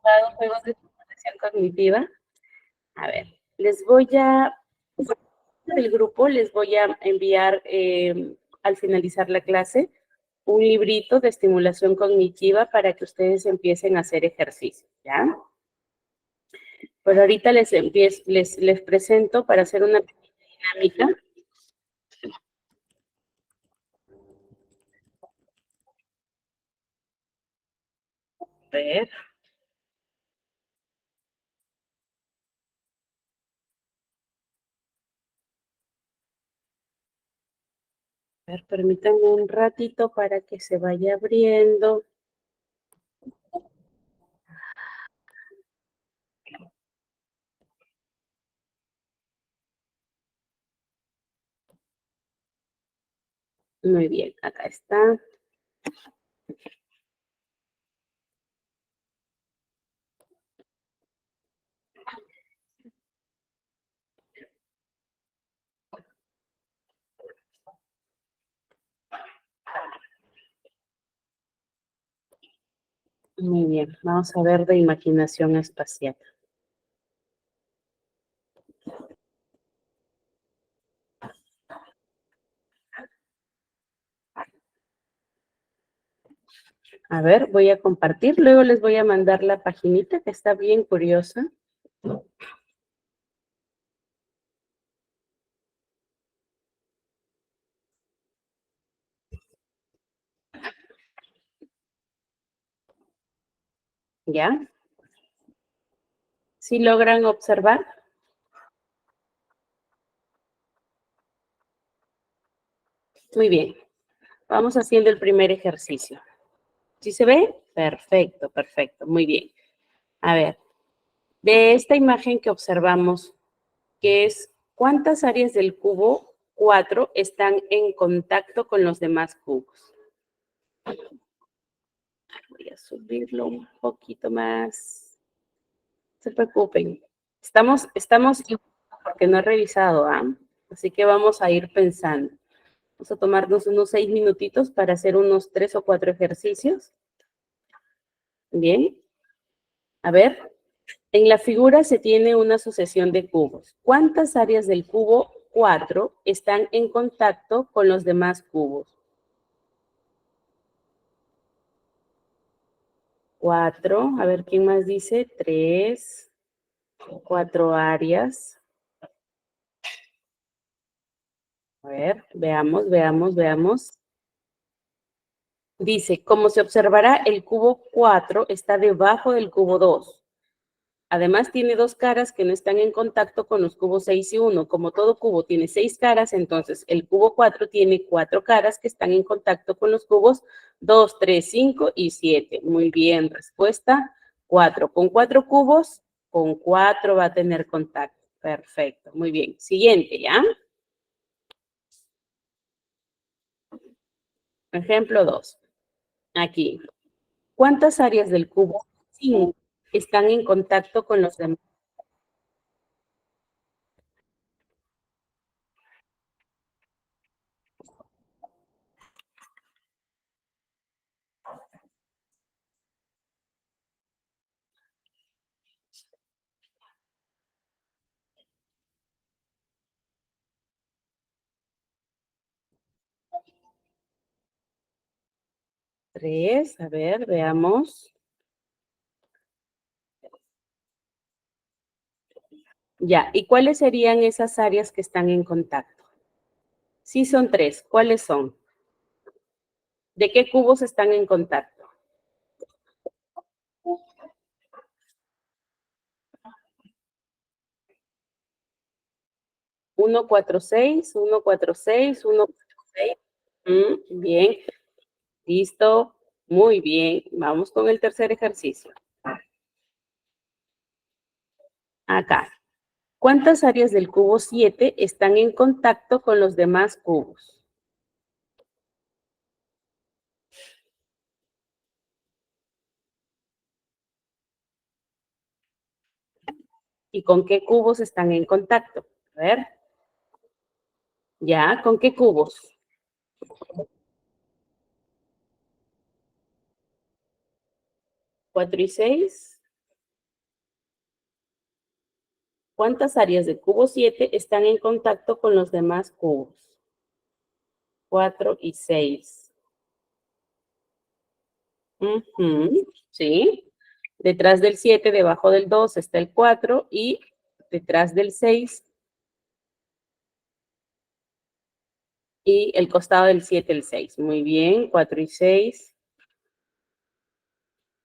jugado juegos de estimulación cognitiva? A ver, les voy a, del grupo, les voy a enviar al finalizar la clase un librito de estimulación cognitiva para que ustedes empiecen a hacer ejercicio, ¿ya? Pero ahorita les presento para hacer una pequeña dinámica. A ver. A ver, permítanme un ratito para que se vaya abriendo. Muy bien, acá está. Muy bien, vamos a ver de imaginación espacial. A ver, voy a compartir, luego les voy a mandar la paginita que está bien curiosa. ¿Ya? ¿Sí logran observar? Muy bien, vamos haciendo el primer ejercicio. ¿Sí se ve? Perfecto, perfecto, muy bien. A ver, de esta imagen que observamos, que es ¿cuántas áreas del cubo 4 están en contacto con los demás cubos? Voy a subirlo un poquito más. No se preocupen. Estamos porque no he revisado, ¿ah? Así que vamos a ir pensando. Vamos a tomarnos unos 6 minutitos para hacer unos 3 o 4 ejercicios. Bien. A ver, en la figura se tiene una sucesión de cubos. ¿Cuántas áreas del cubo 4 están en contacto con los demás cubos? 4, a ver quién más dice, 3, 4 áreas. A ver, veamos. Dice, como se observará, el cubo 4 está debajo del cubo 2. Además, tiene dos caras que no están en contacto con los cubos 6 y 1. Como todo cubo tiene 6 caras, entonces el cubo 4 tiene 4 caras que están en contacto con los cubos 2, 3, 5 y 7. Muy bien, respuesta 4. Con 4 cubos, con 4 va a tener contacto. Perfecto, muy bien. Siguiente, ¿ya? Ejemplo 2. Aquí. ¿Cuántas áreas del cubo 5 están en contacto con los demás? 3, a ver, veamos. Ya, ¿y cuáles serían esas áreas que están en contacto? Sí, son 3. ¿Cuáles son? ¿De qué cubos están en contacto? 1, 4, 6, 1, 4, 6, 1, 4, 6. Bien, listo. Muy bien. Vamos con el tercer ejercicio. Acá. ¿Cuántas áreas del cubo 7 están en contacto con los demás cubos? ¿Y con qué cubos están en contacto? A ver. ¿Ya? ¿Con qué cubos? 4 y 6. ¿Cuántas áreas del cubo 7 están en contacto con los demás cubos? 4 y 6. Sí. Detrás del 7, debajo del 2, está el 4 y detrás del 6 y el costado del 7, el 6. Muy bien, 4 y 6.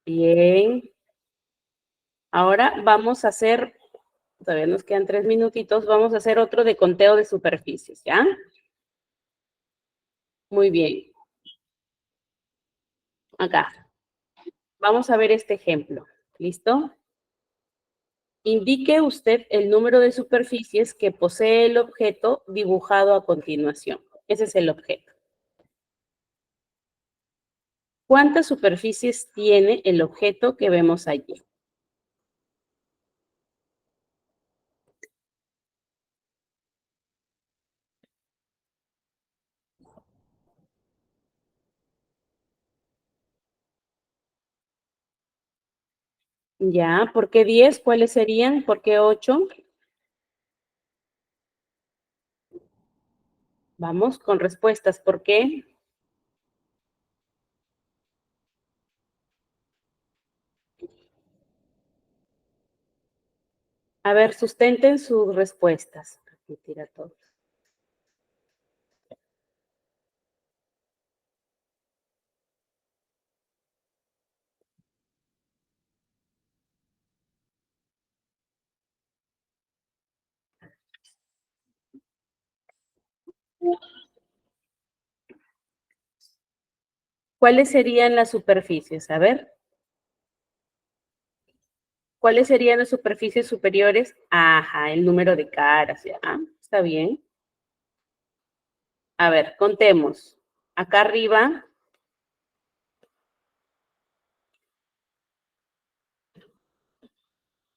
Bien. Ahora vamos a hacer, todavía nos quedan 3 minutitos, vamos a hacer otro de conteo de superficies, ¿ya? Muy bien. Acá. Vamos a ver este ejemplo. ¿Listo? Indique usted el número de superficies que posee el objeto dibujado a continuación. Ese es el objeto. ¿Cuántas superficies tiene el objeto que vemos allí? Ya, ¿por qué 10? ¿Cuáles serían? ¿Por qué 8? Vamos con respuestas. ¿Por qué? A ver, sustenten sus respuestas. Mentira todo. ¿Cuáles serían las superficies? A ver, ¿cuáles serían las superficies superiores? Ajá, el número de caras, ya. Está bien. A ver, contemos. Acá arriba,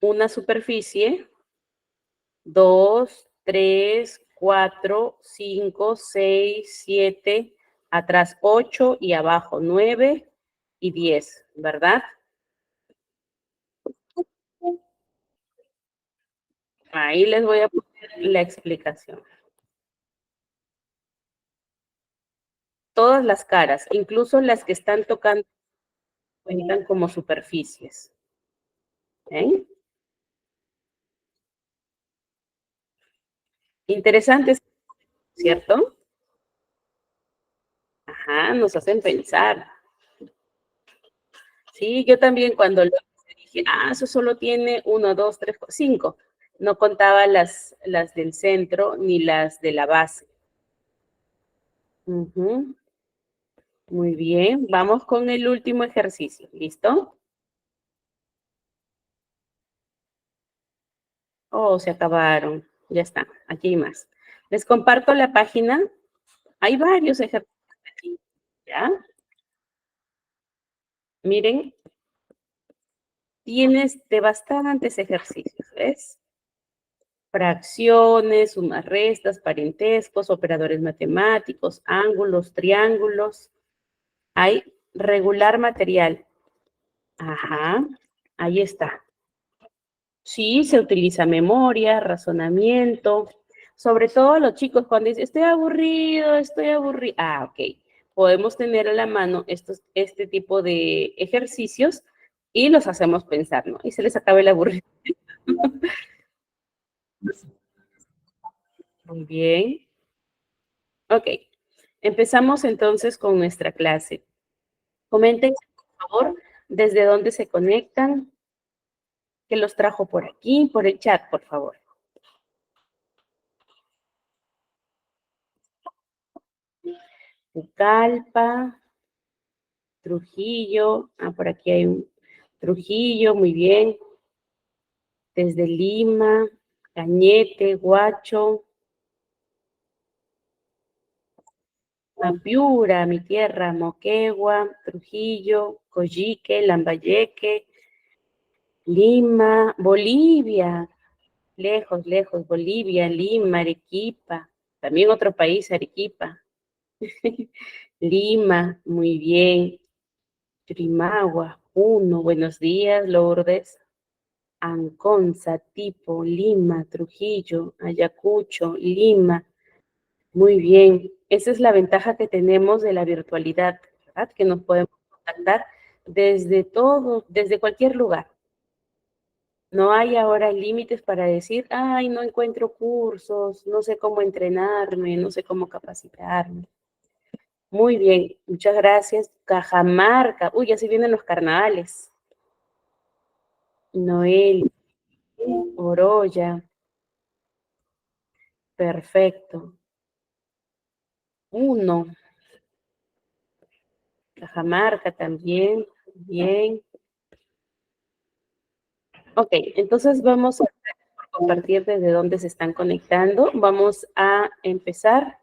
una superficie, 2, 3, 4, 5, 6, 7, atrás 8 y abajo 9 y 10, ¿verdad? Ahí les voy a poner la explicación. Todas las caras, incluso las que están tocando, cuentan como superficies. ¿Eh? Interesantes, ¿cierto? Ajá, nos hacen pensar. Sí, yo también cuando lo dije, eso solo tiene 1, 2, 3, 5. No contaba las del centro ni las de la base. Ujú. Muy bien, vamos con el último ejercicio. ¿Listo? Oh, se acabaron. Ya está, aquí hay más. Les comparto la página. Hay varios ejercicios aquí. ¿Ya? Miren, tienes de bastantes ejercicios, ¿ves? Fracciones, sumas, restas, parentescos, operadores matemáticos, ángulos, triángulos. Hay regular material. Ajá, ahí está. Sí, se utiliza memoria, razonamiento. Sobre todo los chicos cuando dicen, estoy aburrido, estoy aburrido. Ok. Podemos tener a la mano este tipo de ejercicios y los hacemos pensar, ¿no? Y se les acaba el aburrido. Muy bien. Ok. Empezamos entonces con nuestra clase. Comenten, por favor, desde dónde se conectan, que los trajo por aquí, por el chat, por favor. Pucallpa, Trujillo, por aquí hay un Trujillo, muy bien. Desde Lima, Cañete, Huacho, Piura, mi tierra, Moquegua, Trujillo, Coyique, Lambayeque, Lima, Bolivia, lejos, lejos, Bolivia, Lima, Arequipa, también otro país, Arequipa. Lima, muy bien. Trimagua, Puno, buenos días, Lourdes. Ancón, Satipo, Lima, Trujillo, Ayacucho, Lima. Muy bien. Esa es la ventaja que tenemos de la virtualidad, ¿verdad? Que nos podemos contactar desde todo, desde cualquier lugar. No hay ahora límites para decir, ay, no encuentro cursos, no sé cómo entrenarme, no sé cómo capacitarme. Muy bien, muchas gracias. Cajamarca, uy, ya se vienen los carnavales. Noel, Oroya, perfecto. Uno, Cajamarca también, bien. Ok, entonces vamos a compartir desde dónde se están conectando. Vamos a empezar.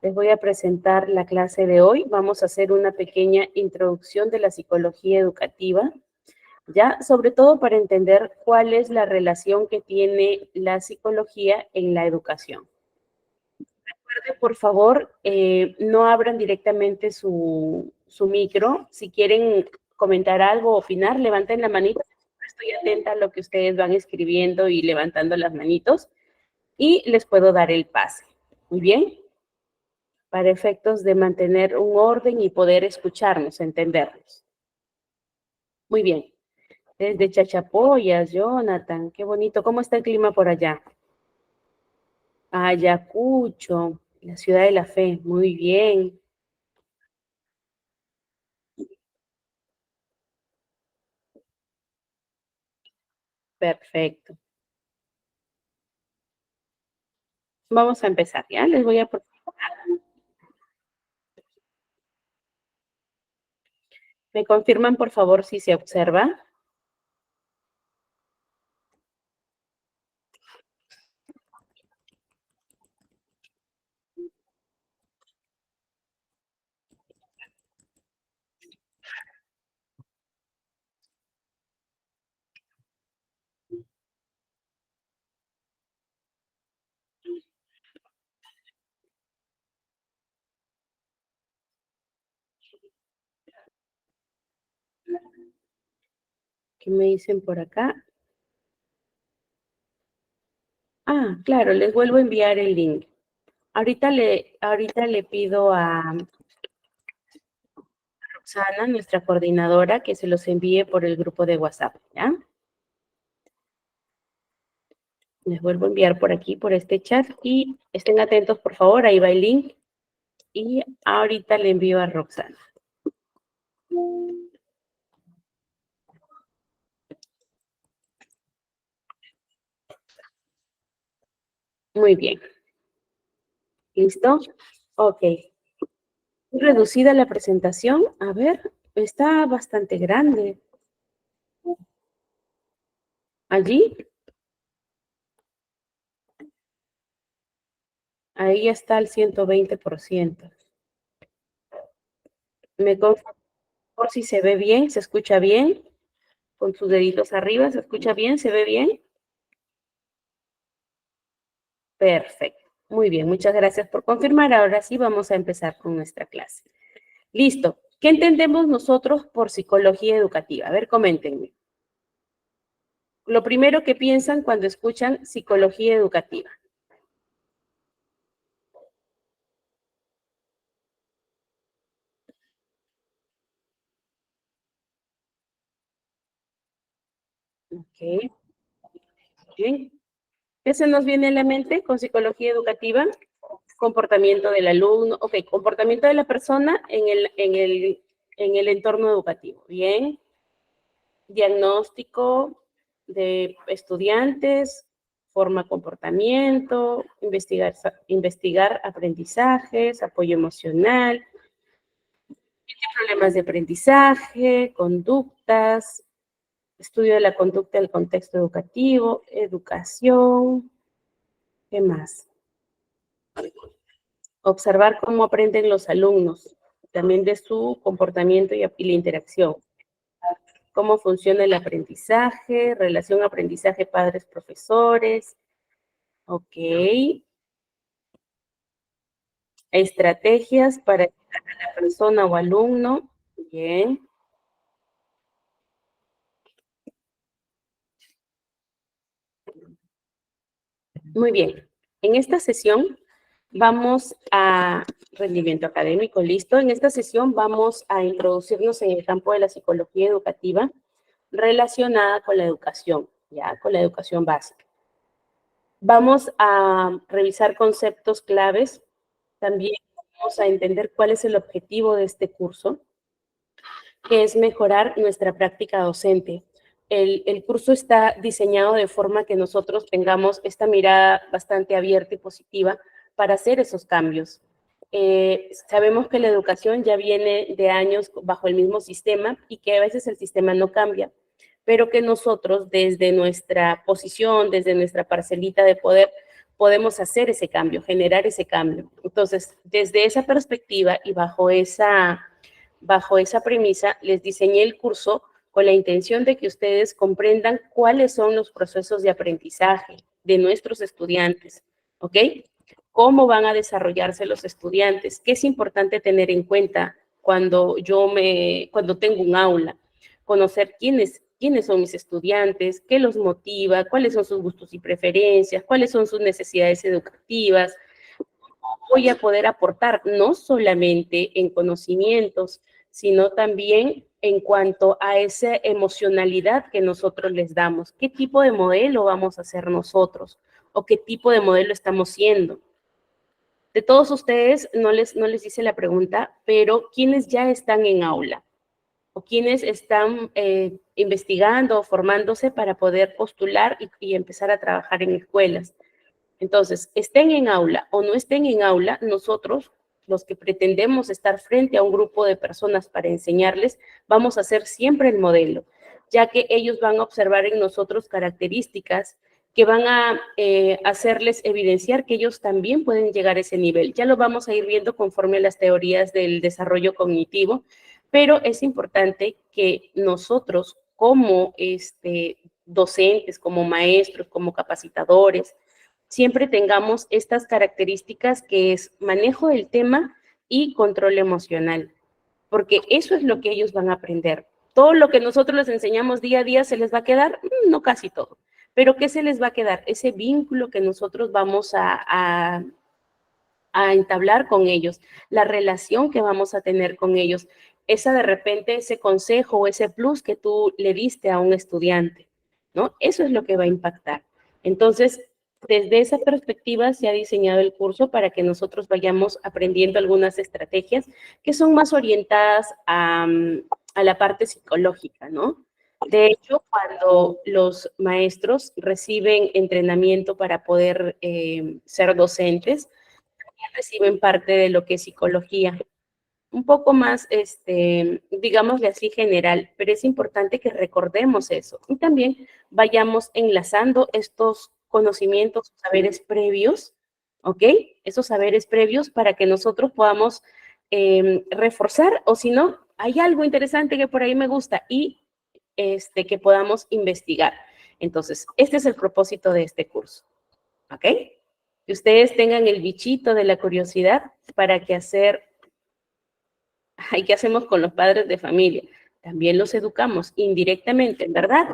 Les voy a presentar la clase de hoy. Vamos a hacer una pequeña introducción de la psicología educativa, ya, sobre todo para entender cuál es la relación que tiene la psicología en la educación. Recuerden, por favor, no abran directamente su micro. Si quieren comentar algo, opinar, levanten la manita. Estoy atenta a lo que ustedes van escribiendo y levantando las manitos y les puedo dar el pase. Muy bien. Para efectos de mantener un orden y poder escucharnos, entendernos. Muy bien. Desde Chachapoyas, Jonathan, qué bonito. ¿Cómo está el clima por allá? Ayacucho, la ciudad de la fe. Muy bien. Perfecto. Vamos a empezar, ¿ya? Les voy a... ¿Me confirman, por favor, si se observa? ¿Qué me dicen por acá? Ah, claro, les vuelvo a enviar el link. Ahorita le pido a Roxana, nuestra coordinadora, que se los envíe por el grupo de WhatsApp, ¿ya? Les vuelvo a enviar por aquí, por este chat, y estén atentos, por favor, ahí va el link, y ahorita le envío a Roxana. Muy bien. ¿Listo? Ok. Reducida la presentación. A ver, está bastante grande. Allí, ahí está el 120%. Me confirmo por si se ve bien, se escucha bien. Con sus deditos arriba, ¿se escucha bien? ¿Se ve bien? Perfecto. Muy bien, muchas gracias por confirmar. Ahora sí vamos a empezar con nuestra clase. Listo. ¿Qué entendemos nosotros por psicología educativa? A ver, coméntenme. Lo primero que piensan cuando escuchan psicología educativa. Ok, bien. ¿Qué se nos viene a la mente con psicología educativa? Comportamiento del alumno, ok, comportamiento de la persona en el entorno educativo. Bien. Diagnóstico de estudiantes, forma comportamiento, investigar aprendizajes, apoyo emocional, problemas de aprendizaje, conductas, estudio de la conducta del contexto educativo, educación, ¿qué más? Observar cómo aprenden los alumnos, también de su comportamiento y la interacción. Cómo funciona el aprendizaje, relación aprendizaje padres-profesores, ok. Estrategias para la persona o alumno, bien. Muy bien. En esta sesión vamos a rendimiento académico, listo. En esta sesión vamos a introducirnos en el campo de la psicología educativa relacionada con la educación, ya, con la educación básica. Vamos a revisar conceptos claves. También vamos a entender cuál es el objetivo de este curso, que es mejorar nuestra práctica docente. El curso está diseñado de forma que nosotros tengamos esta mirada bastante abierta y positiva para hacer esos cambios. Sabemos que la educación ya viene de años bajo el mismo sistema y que a veces el sistema no cambia, pero que nosotros desde nuestra posición, desde nuestra parcelita de poder, podemos hacer ese cambio, generar ese cambio. Entonces, desde esa perspectiva y bajo esa premisa, les diseñé el curso con la intención de que ustedes comprendan cuáles son los procesos de aprendizaje de nuestros estudiantes, ¿ok? Cómo van a desarrollarse los estudiantes, qué es importante tener en cuenta cuando tengo un aula, conocer quiénes son mis estudiantes, qué los motiva, cuáles son sus gustos y preferencias, cuáles son sus necesidades educativas. Voy a poder aportar no solamente en conocimientos, sino también en cuanto a esa emocionalidad que nosotros les damos. ¿Qué tipo de modelo vamos a hacer nosotros? ¿O qué tipo de modelo estamos siendo? De todos ustedes, no les hice la pregunta, pero ¿quiénes ya están en aula? ¿O quiénes están investigando o formándose para poder postular y empezar a trabajar en escuelas? Entonces, estén en aula o no estén en aula, nosotros, los que pretendemos estar frente a un grupo de personas para enseñarles, vamos a ser siempre el modelo, ya que ellos van a observar en nosotros características que van a hacerles evidenciar que ellos también pueden llegar a ese nivel. Ya lo vamos a ir viendo conforme a las teorías del desarrollo cognitivo, pero es importante que nosotros como docentes, como maestros, como capacitadores, siempre tengamos estas características que es manejo del tema y control emocional, porque eso es lo que ellos van a aprender. Todo lo que nosotros les enseñamos día a día se les va a quedar, no casi todo, pero ¿qué se les va a quedar? Ese vínculo que nosotros vamos a entablar con ellos, la relación que vamos a tener con ellos, esa de repente, ese consejo o ese plus que tú le diste a un estudiante, ¿no? Eso es lo que va a impactar. Entonces, desde esa perspectiva se ha diseñado el curso para que nosotros vayamos aprendiendo algunas estrategias que son más orientadas a la parte psicológica, ¿no? De hecho, cuando los maestros reciben entrenamiento para poder ser docentes, reciben parte de lo que es psicología, un poco más, digámosle así, general, pero es importante que recordemos eso y también vayamos enlazando estos conocimientos, saberes previos, ¿ok? Esos saberes previos para que nosotros podamos reforzar o si no, hay algo interesante que por ahí me gusta y que podamos investigar. Entonces, este es el propósito de este curso, ¿ok? Que ustedes tengan el bichito de la curiosidad para qué hacer. ¿Y qué hacemos con los padres de familia? También los educamos indirectamente, ¿verdad?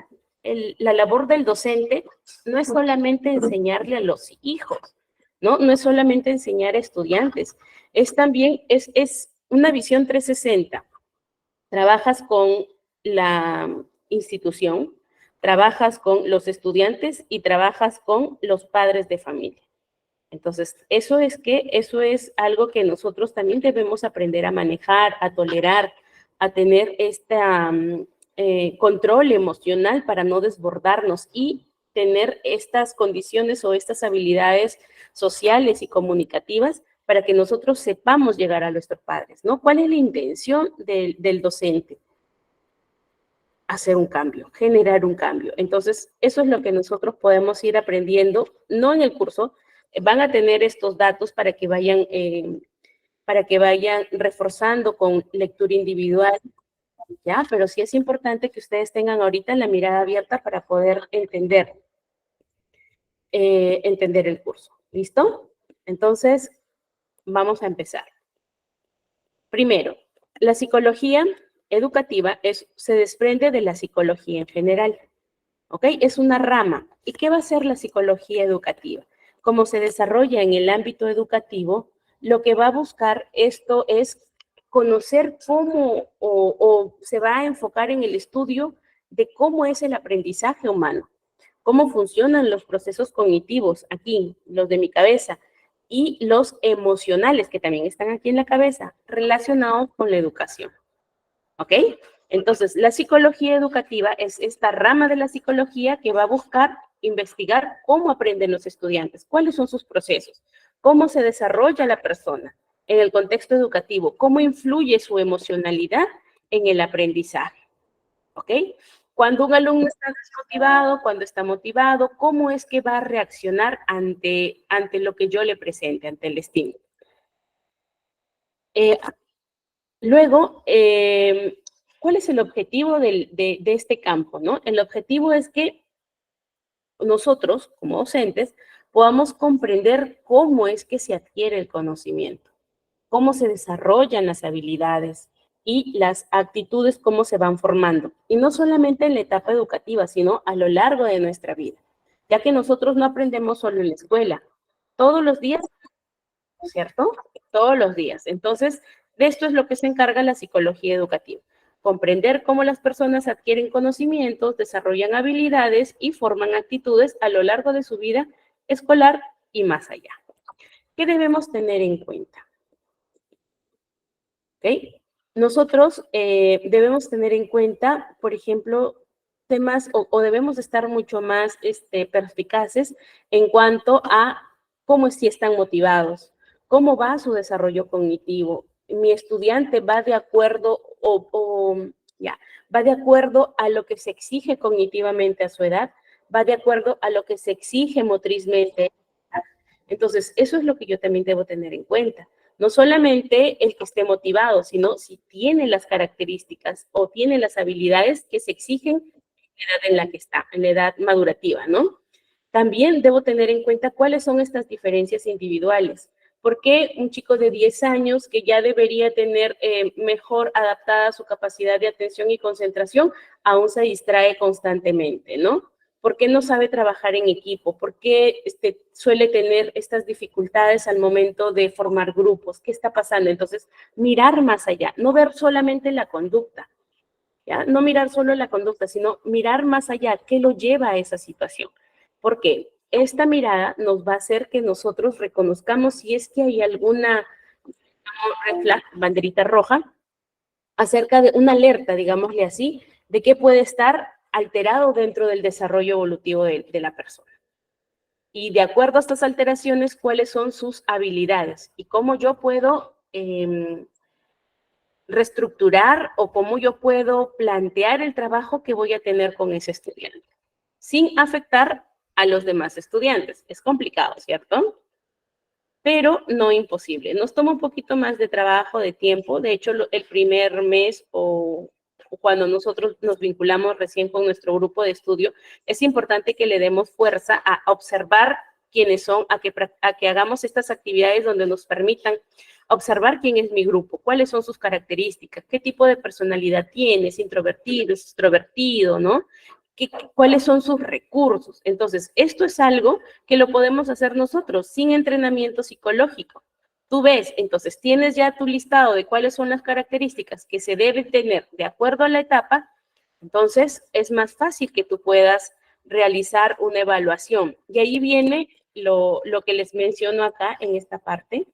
La labor del docente no es solamente enseñarle a los hijos, ¿no? No es solamente enseñar a estudiantes, es también, es una visión 360. Trabajas con la institución, trabajas con los estudiantes y trabajas con los padres de familia. Entonces, eso es algo que nosotros también debemos aprender a manejar, a tolerar, a tener este control emocional para no desbordarnos y tener estas condiciones o estas habilidades sociales y comunicativas para que nosotros sepamos llegar a nuestros padres, ¿no? ¿Cuál es la intención del docente? Hacer un cambio, generar un cambio. Entonces, eso es lo que nosotros podemos ir aprendiendo, no en el curso, van a tener estos datos para que vayan reforzando con lectura individual, ¿ya? Pero sí es importante que ustedes tengan ahorita la mirada abierta para poder entender el curso. ¿Listo? Entonces, vamos a empezar. Primero, la psicología educativa se desprende de la psicología en general, ¿ok? Es una rama. ¿Y qué va a ser la psicología educativa? como se desarrolla en el ámbito educativo, lo que va a buscar esto es conocer cómo o se va a enfocar en el estudio de cómo es el aprendizaje humano, cómo funcionan los procesos cognitivos aquí, los de mi cabeza, y los emocionales, que también están aquí en la cabeza, relacionados con la educación. ¿Ok? Entonces, la psicología educativa es esta rama de la psicología que va a buscar investigar cómo aprenden los estudiantes, cuáles son sus procesos, cómo se desarrolla la persona en el contexto educativo, cómo influye su emocionalidad en el aprendizaje. ¿Ok? Cuando un alumno está desmotivado, cuando está motivado, ¿cómo es que va a reaccionar ante lo que yo le presente, ante el estímulo? Luego, ¿cuál es el objetivo de este campo, no? El objetivo es que nosotros, como docentes, podamos comprender cómo es que se adquiere el conocimiento, cómo se desarrollan las habilidades y las actitudes, cómo se van formando. Y no solamente en la etapa educativa, sino a lo largo de nuestra vida, ya que nosotros no aprendemos solo en la escuela, todos los días, ¿cierto? Todos los días. Entonces, de esto es lo que se encarga la psicología educativa. Comprender cómo las personas adquieren conocimientos, desarrollan habilidades y forman actitudes a lo largo de su vida escolar y más allá. ¿Qué debemos tener en cuenta? ¿Okay? Nosotros debemos tener en cuenta, por ejemplo, temas o debemos estar mucho más perspicaces en cuanto a cómo es si están motivados, cómo va su desarrollo cognitivo. Mi estudiante va de acuerdo va de acuerdo a lo que se exige cognitivamente a su edad, va de acuerdo a lo que se exige motrizmente. Entonces, eso es lo que yo también debo tener en cuenta. No solamente el que esté motivado, sino si tiene las características o tiene las habilidades que se exigen en la edad en la que está, en la edad madurativa, ¿no? También debo tener en cuenta cuáles son estas diferencias individuales. ¿Por qué un chico de 10 años que ya debería tener mejor adaptada su capacidad de atención y concentración aún se distrae constantemente, ¿no? ¿Por qué no sabe trabajar en equipo? ¿Por qué suele tener estas dificultades al momento de formar grupos? ¿Qué está pasando? Entonces, mirar más allá, no ver solamente la conducta, ¿ya? No mirar solo la conducta, sino mirar más allá, ¿qué lo lleva a esa situación? Porque esta mirada nos va a hacer que nosotros reconozcamos si es que hay alguna red flag, banderita roja, acerca de una alerta, digámosle así, de qué puede estar alterado dentro del desarrollo evolutivo de la persona. Y de acuerdo a estas alteraciones, cuáles son sus habilidades y cómo yo puedo reestructurar o cómo yo puedo plantear el trabajo que voy a tener con ese estudiante, sin afectar a los demás estudiantes. Es complicado, ¿cierto? Pero no imposible. Nos toma un poquito más de trabajo, de tiempo. De hecho, el primer mes o cuando nosotros nos vinculamos recién con nuestro grupo de estudio, es importante que le demos fuerza a observar quiénes son, a que hagamos estas actividades donde nos permitan observar quién es mi grupo, cuáles son sus características, qué tipo de personalidad tiene, es introvertido, es extrovertido, ¿no? ¿Cuáles son sus recursos? Entonces, esto es algo que lo podemos hacer nosotros sin entrenamiento psicológico. Tú ves, entonces tienes ya tu listado de cuáles son las características que se deben tener de acuerdo a la etapa, entonces es más fácil que tú puedas realizar una evaluación. Y ahí viene lo que les menciono acá en esta parte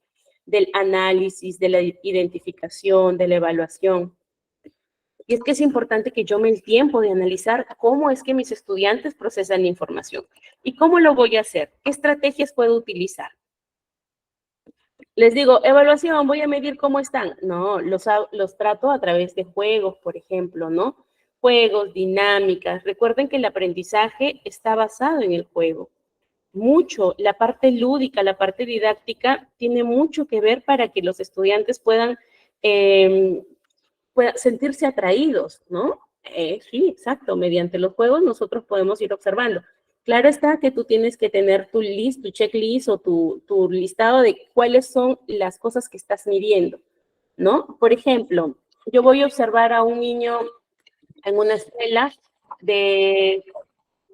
del análisis, de la identificación, de la evaluación. Y es que es importante que yo me el tiempo de analizar cómo es que mis estudiantes procesan la información y cómo lo voy a hacer, qué estrategias puedo utilizar. Les digo, evaluación, voy a medir cómo están. No, los trato a través de juegos, por ejemplo, ¿no? Juegos, dinámicas. Recuerden que el aprendizaje está basado en el juego. Mucho, la parte lúdica, la parte didáctica tiene mucho que ver para que los estudiantes puedan sentirse atraídos, ¿no? Sí, exacto. Mediante los juegos nosotros podemos ir observando. Claro está que tú tienes que tener tu checklist o tu listado de cuáles son las cosas que estás midiendo, ¿no? Por ejemplo, yo voy a observar a un niño en una escuela de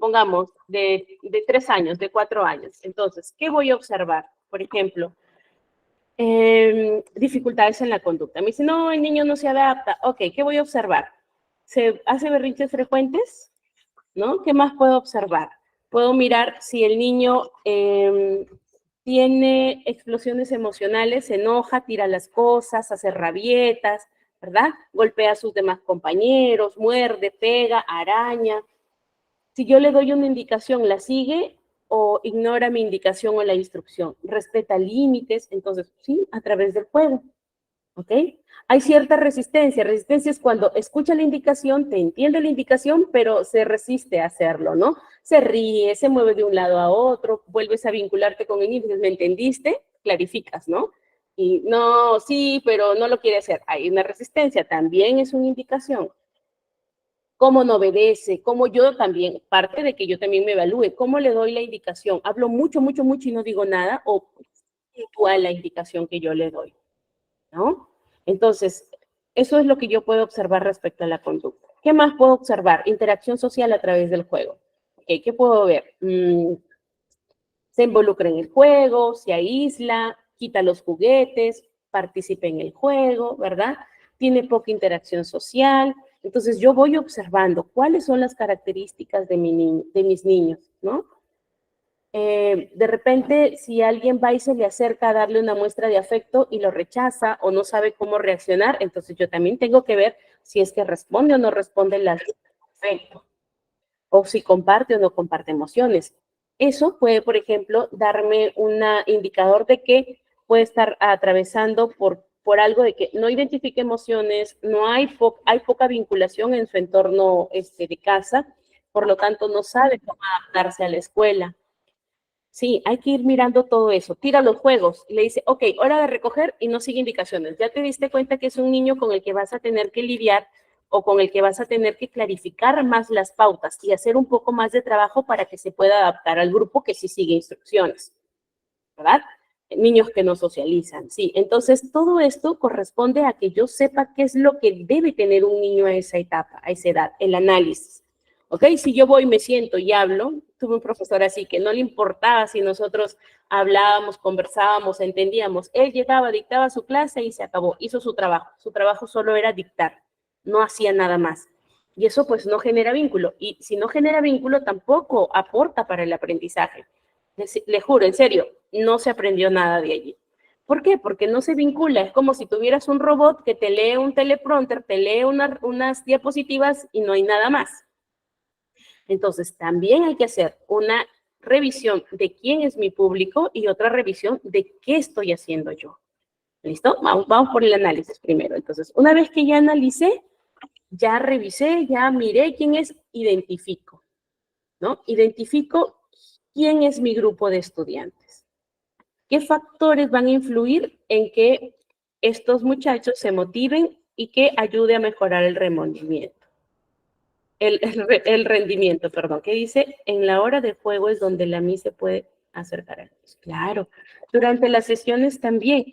pongamos, de 3 años, de 4 años. Entonces, ¿qué voy a observar? Por ejemplo, dificultades en la conducta. Me dice, no, el niño no se adapta. Ok, ¿qué voy a observar? ¿Se hace berrinches frecuentes? ¿No? ¿Qué más puedo observar? Puedo mirar si el niño tiene explosiones emocionales, se enoja, tira las cosas, hace rabietas, ¿verdad? Golpea a sus demás compañeros, muerde, pega, araña. Si yo le doy una indicación, ¿la sigue o ignora mi indicación o la instrucción? Respeta límites, entonces, sí, a través del juego. ¿Ok? Hay cierta resistencia. Resistencia es cuando escucha la indicación, te entiende la indicación, pero se resiste a hacerlo, ¿no? Se ríe, se mueve de un lado a otro, vuelves a vincularte con el niño, dices, ¿me entendiste? Clarificas, ¿no? Y no, sí, pero no lo quiere hacer. Hay una resistencia, también es una indicación. Cómo no obedece, cómo yo también, parte de que yo también me evalúe, cómo le doy la indicación. Hablo mucho, mucho, mucho y no digo nada, o puntual la indicación que yo le doy, ¿no? Entonces, eso es lo que yo puedo observar respecto a la conducta. ¿Qué más puedo observar? Interacción social a través del juego. Okay, ¿qué puedo ver? Se involucra en el juego, se aísla, quita los juguetes, participa en el juego, ¿verdad? Tiene poca interacción social. Entonces, yo voy observando cuáles son las características de mis niños, ¿no? De repente, si alguien va y se le acerca a darle una muestra de afecto y lo rechaza o no sabe cómo reaccionar, entonces yo también tengo que ver si es que responde o no responde el afecto, o si comparte o no comparte emociones. Eso puede, por ejemplo, darme un indicador de que puede estar atravesando por algo de que no identifica emociones, no hay, hay poca vinculación en su entorno de casa, por lo tanto no sabe cómo adaptarse a la escuela. Sí, hay que ir mirando todo eso. Tira los juegos y le dice, ok, hora de recoger y no sigue indicaciones. Ya te diste cuenta que es un niño con el que vas a tener que lidiar o con el que vas a tener que clarificar más las pautas y hacer un poco más de trabajo para que se pueda adaptar al grupo que sí sigue instrucciones, ¿verdad? Niños que no socializan, sí. Entonces, todo esto corresponde a que yo sepa qué es lo que debe tener un niño a esa etapa, a esa edad, el análisis. ¿Ok? Si yo voy, me siento y hablo, tuve un profesor así que no le importaba si nosotros hablábamos, conversábamos, entendíamos. Él llegaba, dictaba su clase y se acabó, hizo su trabajo. Su trabajo solo era dictar, no hacía nada más. Y eso pues no genera vínculo. Y si no genera vínculo, tampoco aporta para el aprendizaje. Le juro, en serio, no se aprendió nada de allí. ¿Por qué? Porque no se vincula. Es como si tuvieras un robot que te lee un teleprompter, te lee unas diapositivas y no hay nada más. Entonces, también hay que hacer una revisión de quién es mi público y otra revisión de qué estoy haciendo yo. ¿Listo? Vamos por el análisis primero. Entonces, una vez que ya analicé, ya revisé, ya miré quién es, identifico, ¿no? Identifico quién es mi grupo de estudiantes. ¿Qué factores van a influir en que estos muchachos se motiven y que ayude a mejorar el rendimiento? El rendimiento, perdón, que dice, en la hora de juego es donde la MI se puede acercar a ellos. Claro, durante las sesiones también,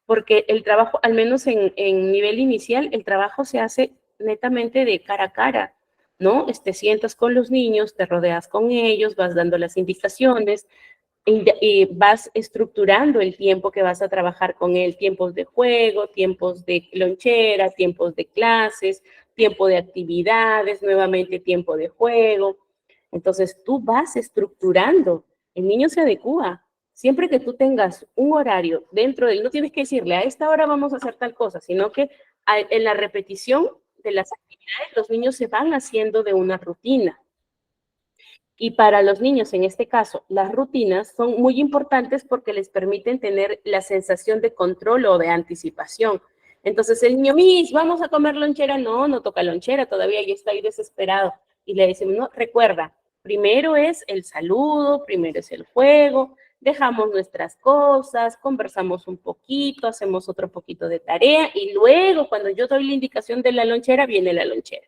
porque el trabajo, al menos en nivel inicial, el trabajo se hace netamente de cara a cara, ¿no? Te sientas con los niños, te rodeas con ellos, vas dando las indicaciones, y vas estructurando el tiempo que vas a trabajar con él, tiempos de juego, tiempos de lonchera, tiempos de clases, tiempo de actividades, nuevamente tiempo de juego. Entonces tú vas estructurando, el niño se adecúa. Siempre que tú tengas un horario dentro de él, no tienes que decirle a esta hora vamos a hacer tal cosa, sino que en la repetición de las actividades los niños se van haciendo de una rutina. Y para los niños, en este caso, las rutinas son muy importantes porque les permiten tener la sensación de control o de anticipación. Entonces el niño, Miss, vamos a comer lonchera. No, no toca lonchera, todavía yo estoy desesperado. Y le decimos, no, recuerda, primero es el saludo, primero es el juego, dejamos nuestras cosas, conversamos un poquito, hacemos otro poquito de tarea y luego cuando yo doy la indicación de la lonchera, viene la lonchera.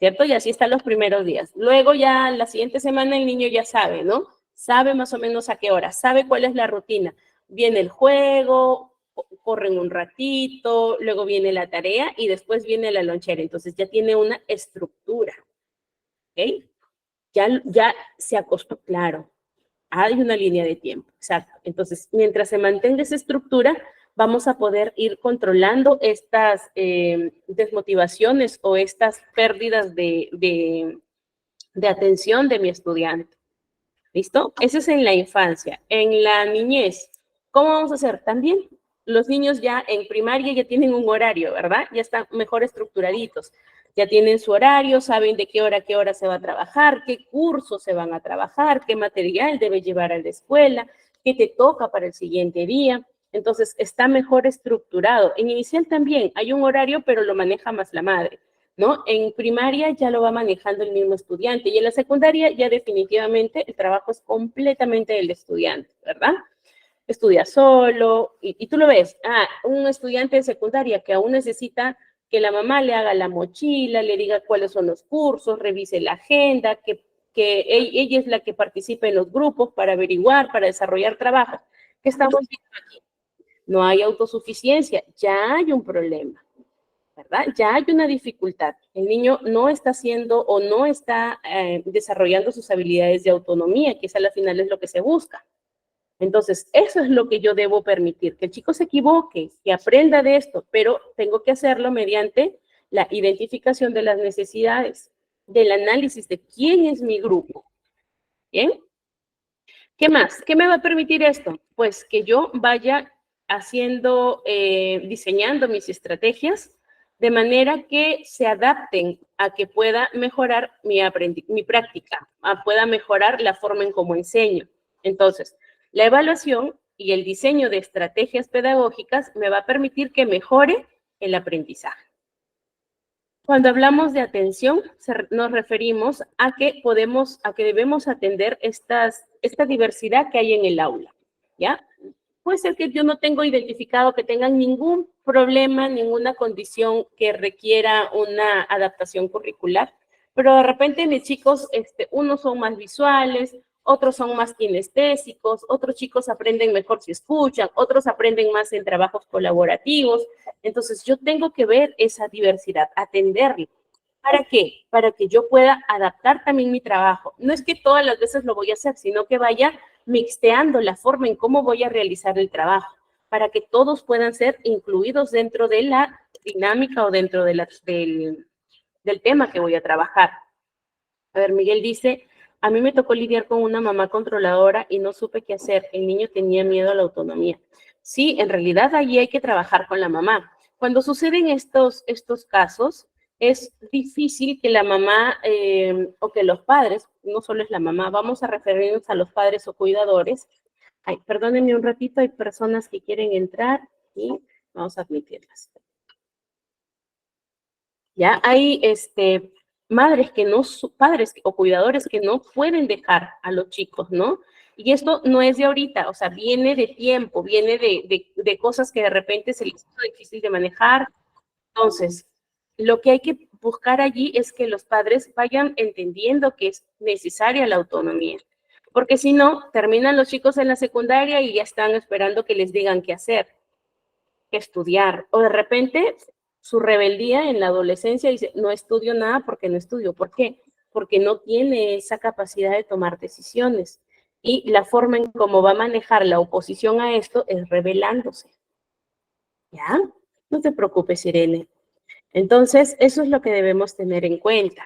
¿Cierto? Y así están los primeros días. Luego ya la siguiente semana el niño ya sabe, ¿no? Sabe más o menos a qué hora, sabe cuál es la rutina. Viene el juego, corren un ratito, luego viene la tarea y después viene la lonchera. Entonces ya tiene una estructura, ¿ok? ya se acostó, claro, hay una línea de tiempo, exacto. Entonces, mientras se mantenga esa estructura, vamos a poder ir controlando estas desmotivaciones o estas pérdidas de atención de mi estudiante. ¿Listo? Eso es en la infancia. En la niñez, ¿cómo vamos a hacer? También los niños ya en primaria ya tienen un horario, ¿verdad? Ya están mejor estructuraditos. Ya tienen su horario, saben de qué hora se va a trabajar, qué cursos se van a trabajar, qué material debe llevar a la escuela, qué te toca para el siguiente día. Entonces, está mejor estructurado. En inicial también hay un horario, pero lo maneja más la madre, ¿no? En primaria ya lo va manejando el mismo estudiante y en la secundaria ya definitivamente el trabajo es completamente del estudiante, ¿verdad? Estudia solo y tú lo ves, un estudiante de secundaria que aún necesita que la mamá le haga la mochila, le diga cuáles son los cursos, revise la agenda, que ella es la que participa en los grupos para averiguar, para desarrollar trabajo. ¿Qué estamos viendo aquí? No hay autosuficiencia, ya hay un problema, ¿verdad? Ya hay una dificultad. El niño no está haciendo o no está desarrollando sus habilidades de autonomía, que esa al final es lo que se busca. Entonces, eso es lo que yo debo permitir, que el chico se equivoque, que aprenda de esto, pero tengo que hacerlo mediante la identificación de las necesidades, del análisis de quién es mi grupo. ¿Bien? ¿Qué más? ¿Qué me va a permitir esto? Pues que yo vaya haciendo, diseñando mis estrategias de manera que se adapten a que pueda mejorar mi práctica, pueda mejorar la forma en cómo enseño. Entonces, la evaluación y el diseño de estrategias pedagógicas me va a permitir que mejore el aprendizaje. Cuando hablamos de atención, nos referimos a que debemos atender esta diversidad que hay en el aula, ¿ya? Puede ser que yo no tengo identificado que tengan ningún problema, ninguna condición que requiera una adaptación curricular, pero de repente mis chicos, unos son más visuales, otros son más kinestésicos, otros chicos aprenden mejor si escuchan, otros aprenden más en trabajos colaborativos. Entonces, yo tengo que ver esa diversidad, atenderla. ¿Para qué? Para que yo pueda adaptar también mi trabajo. No es que todas las veces lo voy a hacer, sino que vaya mixteando la forma en cómo voy a realizar el trabajo, para que todos puedan ser incluidos dentro de la dinámica o dentro de del tema que voy a trabajar. A ver, Miguel dice, a mí me tocó lidiar con una mamá controladora y no supe qué hacer. El niño tenía miedo a la autonomía. Sí, en realidad allí hay que trabajar con la mamá. Cuando suceden estos casos, es difícil que la mamá o que los padres, no solo es la mamá, vamos a referirnos a los padres o cuidadores. Ay, perdónenme un ratito, hay personas que quieren entrar y vamos a admitirlas. Ya hay madres que no, padres o cuidadores que no pueden dejar a los chicos, ¿no? Y esto no es de ahorita, o sea, viene de tiempo, viene de cosas que de repente se les hizo difícil de manejar. Entonces, lo que hay que buscar allí es que los padres vayan entendiendo que es necesaria la autonomía, porque si no, terminan los chicos en la secundaria y ya están esperando que les digan qué hacer, qué estudiar, o de repente su rebeldía en la adolescencia dice, no estudio nada porque no estudio. ¿Por qué? Porque no tiene esa capacidad de tomar decisiones. Y la forma en cómo va a manejar la oposición a esto es rebelándose. ¿Ya? No te preocupes, Irene. Entonces, eso es lo que debemos tener en cuenta.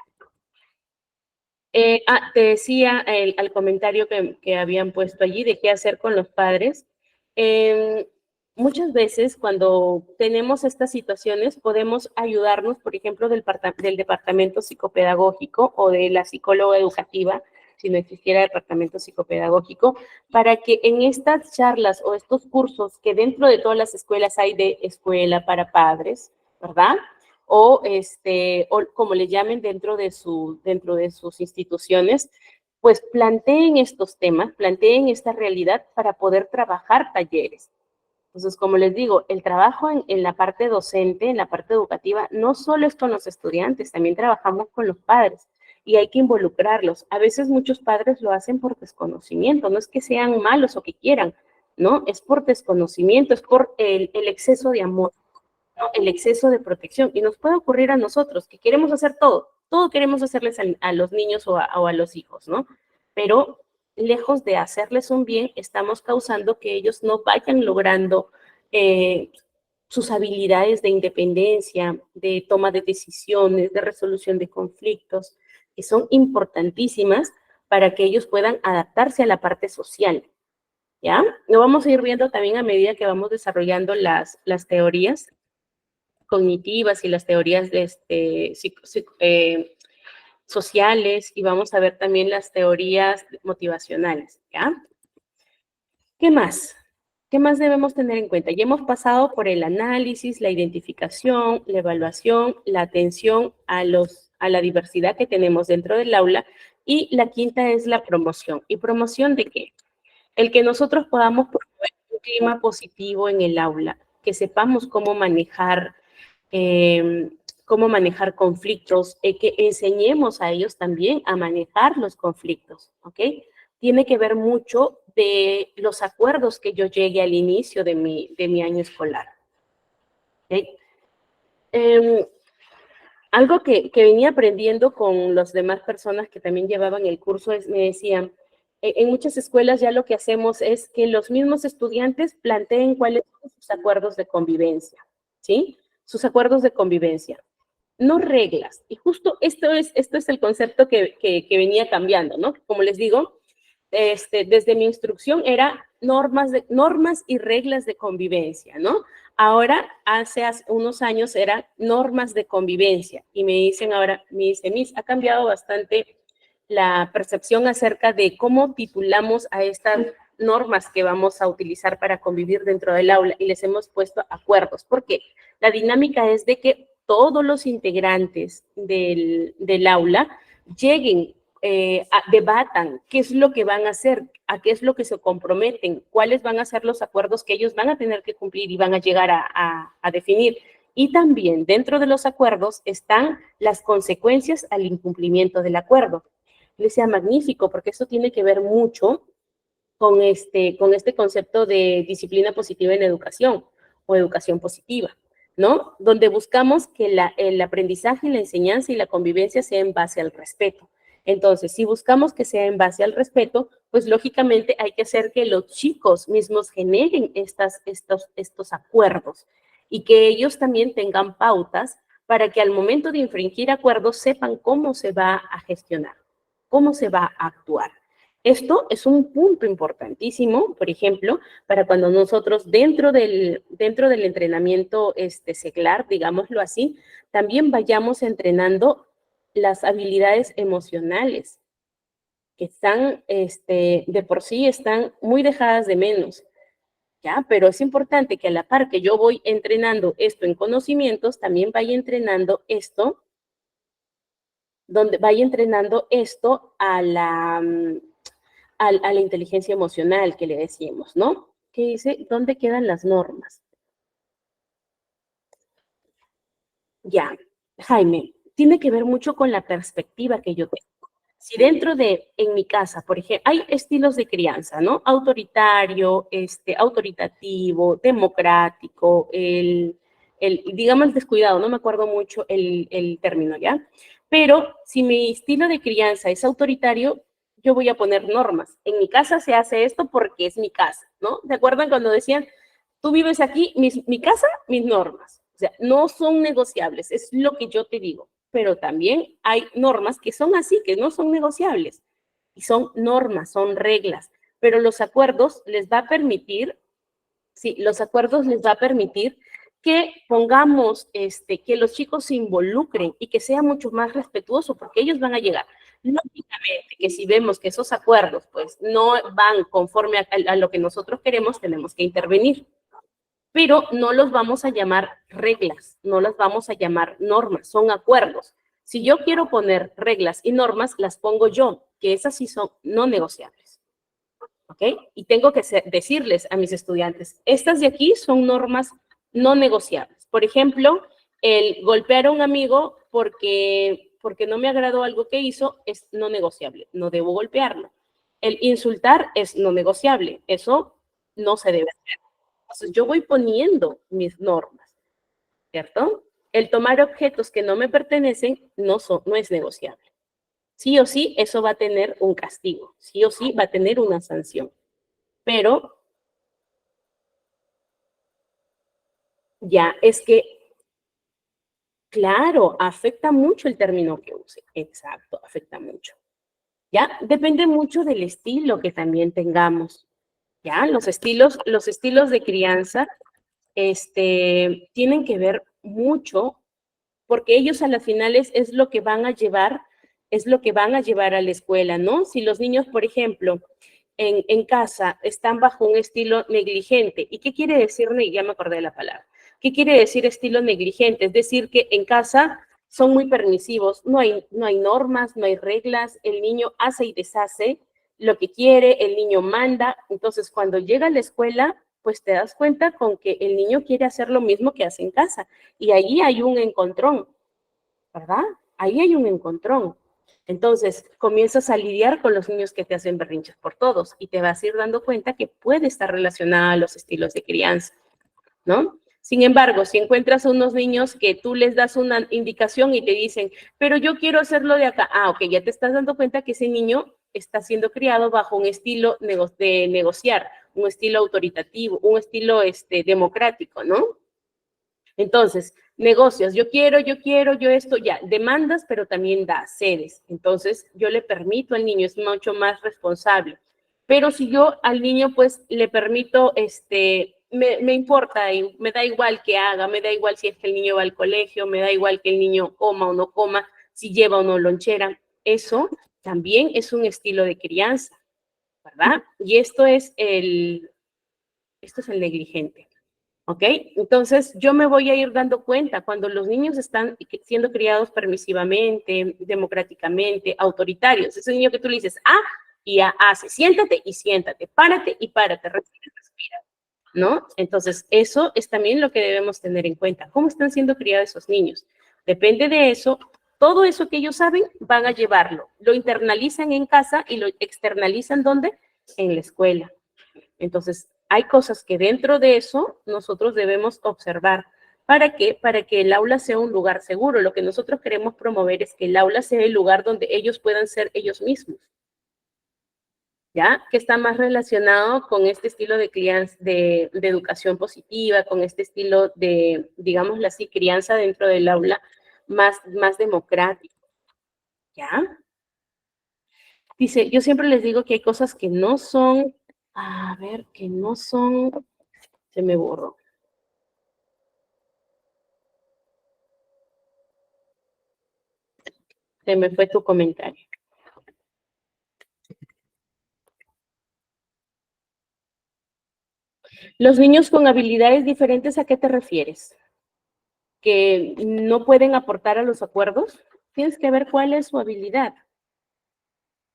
Te decía al comentario que habían puesto allí de qué hacer con los padres. Muchas veces cuando tenemos estas situaciones podemos ayudarnos, por ejemplo, del departamento psicopedagógico o de la psicóloga educativa, si no existiera departamento psicopedagógico, para que en estas charlas o estos cursos que dentro de todas las escuelas hay de escuela para padres, ¿verdad? O como le llamen dentro de sus instituciones, pues planteen estos temas, planteen esta realidad para poder trabajar talleres. Entonces, como les digo, el trabajo en la parte docente, en la parte educativa, no solo es con los estudiantes, también trabajamos con los padres y hay que involucrarlos. A veces muchos padres lo hacen por desconocimiento, no es que sean malos o que quieran, ¿no? Es por desconocimiento, es por el exceso de amor, ¿no? El exceso de protección. Y nos puede ocurrir a nosotros, que queremos hacer todo, todo queremos hacerles a los niños o a los hijos, ¿no? Pero lejos de hacerles un bien, estamos causando que ellos no vayan logrando sus habilidades de independencia, de toma de decisiones, de resolución de conflictos, que son importantísimas para que ellos puedan adaptarse a la parte social, ¿ya? Lo vamos a ir viendo también a medida que vamos desarrollando las teorías cognitivas y las teorías de sociales, y vamos a ver también las teorías motivacionales, ¿ya? ¿Qué más? ¿Qué más debemos tener en cuenta? Ya hemos pasado por el análisis, la identificación, la evaluación, la atención a la diversidad que tenemos dentro del aula, y la quinta es la promoción. ¿Y promoción de qué? El que nosotros podamos promover un clima positivo en el aula, que sepamos cómo manejar conflictos, que enseñemos a ellos también a manejar los conflictos, ¿ok? Tiene que ver mucho de los acuerdos que yo llegue al inicio de mi año escolar, ¿ok? Algo que venía aprendiendo con las demás personas que también llevaban el curso es, me decían, en muchas escuelas ya lo que hacemos es que los mismos estudiantes planteen cuáles son sus acuerdos de convivencia, ¿sí? Sus acuerdos de convivencia, no reglas. Y justo esto es el concepto que venía cambiando, ¿no? Como les digo, desde mi instrucción era normas y reglas de convivencia, ¿no? Ahora, hace unos años era normas de convivencia, y me dicen ahora, me dice, Miss, ha cambiado bastante la percepción acerca de cómo titulamos a estas normas que vamos a utilizar para convivir dentro del aula, y les hemos puesto acuerdos. ¿Por qué? La dinámica es de que todos los integrantes del aula lleguen, debatan qué es lo que van a hacer, a qué es lo que se comprometen, cuáles van a ser los acuerdos que ellos van a tener que cumplir y van a llegar a definir. Y también dentro de los acuerdos están las consecuencias al incumplimiento del acuerdo. Les sea magnífico, porque eso tiene que ver mucho con este concepto de disciplina positiva en educación o educación positiva, ¿no? Donde buscamos que el aprendizaje, la enseñanza y la convivencia sea en base al respeto. Entonces, si buscamos que sea en base al respeto, pues lógicamente hay que hacer que los chicos mismos generen estos acuerdos, y que ellos también tengan pautas para que al momento de infringir acuerdos sepan cómo se va a gestionar, cómo se va a actuar. Esto es un punto importantísimo, por ejemplo, para cuando nosotros dentro del entrenamiento seglar, digámoslo así, también vayamos entrenando las habilidades emocionales, que están, de por sí están muy dejadas de menos, ¿ya? Pero es importante que a la par que yo voy entrenando esto en conocimientos, también vaya entrenando esto, a la inteligencia emocional que le decimos, ¿no? Que dice, ¿dónde quedan las normas? Ya, Jaime, tiene que ver mucho con la perspectiva que yo tengo. Si en mi casa, por ejemplo, hay estilos de crianza, ¿no? Autoritario, autoritativo, democrático, digamos, descuidado, no me acuerdo mucho el término, ¿ya? Pero si mi estilo de crianza es autoritario, yo voy a poner normas. En mi casa se hace esto porque es mi casa, ¿no? ¿Se acuerdan cuando decían, tú vives aquí, mi casa, mis normas? O sea, no son negociables, es lo que yo te digo. Pero también hay normas que son así, que no son negociables. Y son normas, son reglas. Pero los acuerdos les va a permitir, sí, los acuerdos les va a permitir que pongamos, que los chicos se involucren y que sea mucho más respetuoso, porque ellos van a llegar. Lógicamente que si vemos que esos acuerdos pues no van conforme a lo que nosotros queremos, tenemos que intervenir. Pero no los vamos a llamar reglas, no las vamos a llamar normas, son acuerdos. Si yo quiero poner reglas y normas, las pongo yo, que esas sí son no negociables. ¿Ok? Y tengo que decirles a mis estudiantes, estas de aquí son normas no negociables. Por ejemplo, el golpear a un amigo porque no me agradó algo que hizo es no negociable, no debo golpearlo. El insultar es no negociable, eso no se debe hacer. Entonces, yo voy poniendo mis normas, ¿cierto? el tomar objetos que no me pertenecen no es negociable. Sí o sí, eso va a tener un castigo, sí o sí va a tener una sanción. Pero ya es que, claro, afecta mucho el término que use. Exacto, afecta mucho. ¿Ya? Depende mucho del estilo que también tengamos. ¿Ya? Los estilos de crianza tienen que ver mucho porque ellos a las finales es lo que van a llevar, es lo que van a llevar a la escuela, ¿no? Si los niños, por ejemplo, en casa están bajo un estilo negligente, ¿y qué quiere decir? Ya me acordé de la palabra. ¿Qué quiere decir estilo negligente? Es decir, que en casa son muy permisivos, no hay normas, no hay reglas, el niño hace y deshace lo que quiere, el niño manda, entonces cuando llega a la escuela, pues te das cuenta con que el niño quiere hacer lo mismo que hace en casa, y ahí hay un encontrón, ¿verdad? Ahí hay un encontrón. Entonces, comienzas a lidiar con los niños que te hacen berrinches por todos y te vas a ir dando cuenta que puede estar relacionada a los estilos de crianza, ¿no? Sin embargo, si encuentras a unos niños que tú les das una indicación y te dicen, pero yo quiero hacerlo de acá, ok, ya te estás dando cuenta que ese niño está siendo criado bajo un estilo de negociar, un estilo autoritativo, un estilo democrático, ¿no? Entonces, negocios, yo esto, ya, demandas, pero también da, cedes. Entonces, yo le permito al niño, es mucho más responsable. Pero si yo al niño, pues, le permito, me importa y me da igual que haga, me da igual si es que el niño va al colegio, me da igual que el niño coma o no coma, si lleva o no lonchera. Eso también es un estilo de crianza, ¿verdad? Y esto es el negligente. ¿Ok? Entonces, yo me voy a ir dando cuenta cuando los niños están siendo criados permisivamente, democráticamente, autoritarios. Ese niño que tú le dices, y hace, siéntate, párate, respira, ¿no? Entonces, eso es también lo que debemos tener en cuenta. ¿Cómo están siendo criados esos niños? Depende de eso. Todo eso que ellos saben, van a llevarlo. Lo internalizan en casa y lo externalizan, ¿dónde? En la escuela. Entonces, hay cosas que dentro de eso nosotros debemos observar. ¿Para qué? Para que el aula sea un lugar seguro. Lo que nosotros queremos promover es que el aula sea el lugar donde ellos puedan ser ellos mismos. ¿Ya? Que está más relacionado con este estilo de crianza, de educación positiva, con este estilo de, digámoslo así, crianza dentro del aula más democrático. ¿Ya? Dice, yo siempre les digo que hay cosas que no son, que no son, se me borró. Se me fue tu comentario. Los niños con habilidades diferentes, ¿a qué te refieres? ¿Que no pueden aportar a los acuerdos? Tienes que ver cuál es su habilidad.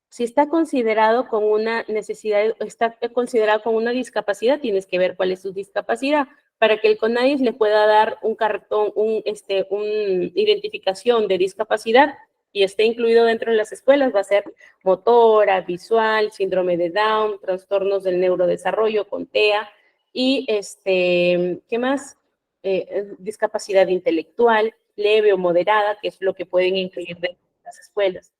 Si está considerado con una necesidad, está considerado con una discapacidad, tienes que ver cuál es su discapacidad para que el CONADIS le pueda dar un cartón, un identificación de discapacidad y esté incluido dentro de las escuelas. Va a ser motora, visual, síndrome de Down, trastornos del neurodesarrollo con TEA y ¿qué más? Discapacidad intelectual, leve o moderada, que es lo que pueden incluir dentro de las escuelas,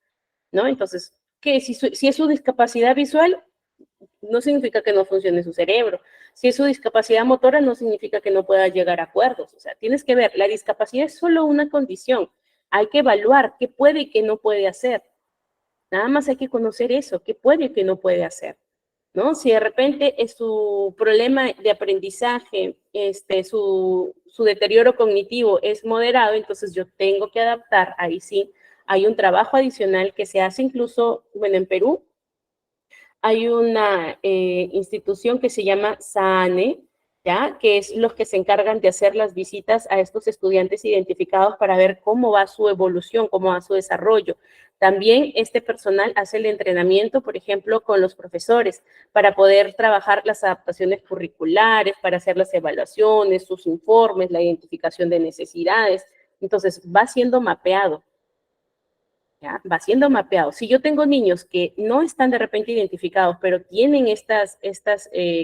¿no? Entonces, que si es su discapacidad visual, no significa que no funcione su cerebro. Si es su discapacidad motora, no significa que no pueda llegar a acuerdos. O sea, tienes que ver, la discapacidad es solo una condición. Hay que evaluar qué puede y qué no puede hacer. Nada más hay que conocer eso, qué puede y qué no puede hacer, ¿no? Si de repente es su problema de aprendizaje, su deterioro cognitivo es moderado, entonces yo tengo que adaptar, ahí sí, hay un trabajo adicional que se hace incluso, bueno, en Perú hay una institución que se llama SANE, ¿ya? Que es los que se encargan de hacer las visitas a estos estudiantes identificados para ver cómo va su evolución, cómo va su desarrollo. También este personal hace el entrenamiento, por ejemplo, con los profesores para poder trabajar las adaptaciones curriculares, para hacer las evaluaciones, sus informes, la identificación de necesidades. Entonces, va siendo mapeado. ¿Ya? Va siendo mapeado. Si yo tengo niños que no están de repente identificados, pero tienen estas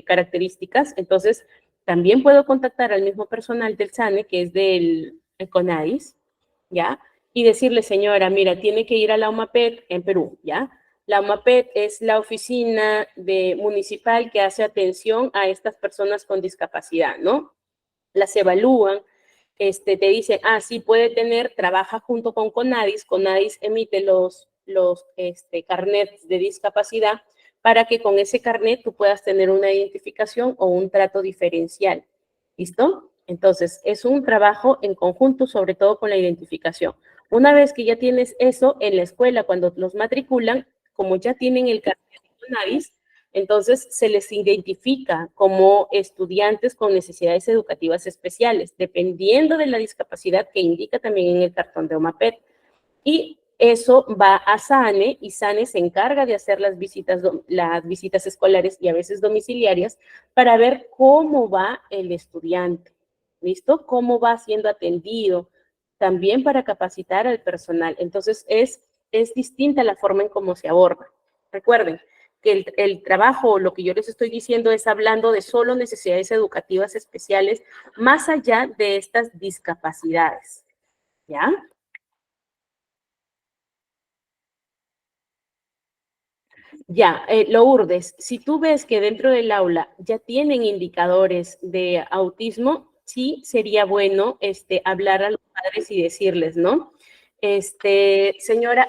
características, entonces también puedo contactar al mismo personal del SANE, que es del el CONADIS, ¿ya? Y decirle, señora, mira, tiene que ir a la UMAPET en Perú, ¿ya? La UMAPET es la oficina municipal que hace atención a estas personas con discapacidad, ¿no? Las evalúan, te dicen, sí puede tener, trabaja junto con CONADIS, CONADIS emite los carnets de discapacidad para que con ese carnet tú puedas tener una identificación o un trato diferencial. ¿Listo? Entonces, es un trabajo en conjunto, sobre todo con la identificación. Una vez que ya tienes eso en la escuela, cuando los matriculan, como ya tienen el carnet de CONADIS, entonces se les identifica como estudiantes con necesidades educativas especiales, dependiendo de la discapacidad que indica también en el cartón de OMAPET. Y eso va a SANE y SANE se encarga de hacer las visitas escolares y a veces domiciliarias para ver cómo va el estudiante, ¿listo? Cómo va siendo atendido, también para capacitar al personal. Entonces, es distinta la forma en cómo se aborda. Recuerden que el trabajo, lo que yo les estoy diciendo, es hablando de solo necesidades educativas especiales, más allá de estas discapacidades, ¿ya? Ya, Lourdes, si tú ves que dentro del aula ya tienen indicadores de autismo, sí sería bueno hablar a los padres y decirles, ¿no? Señora,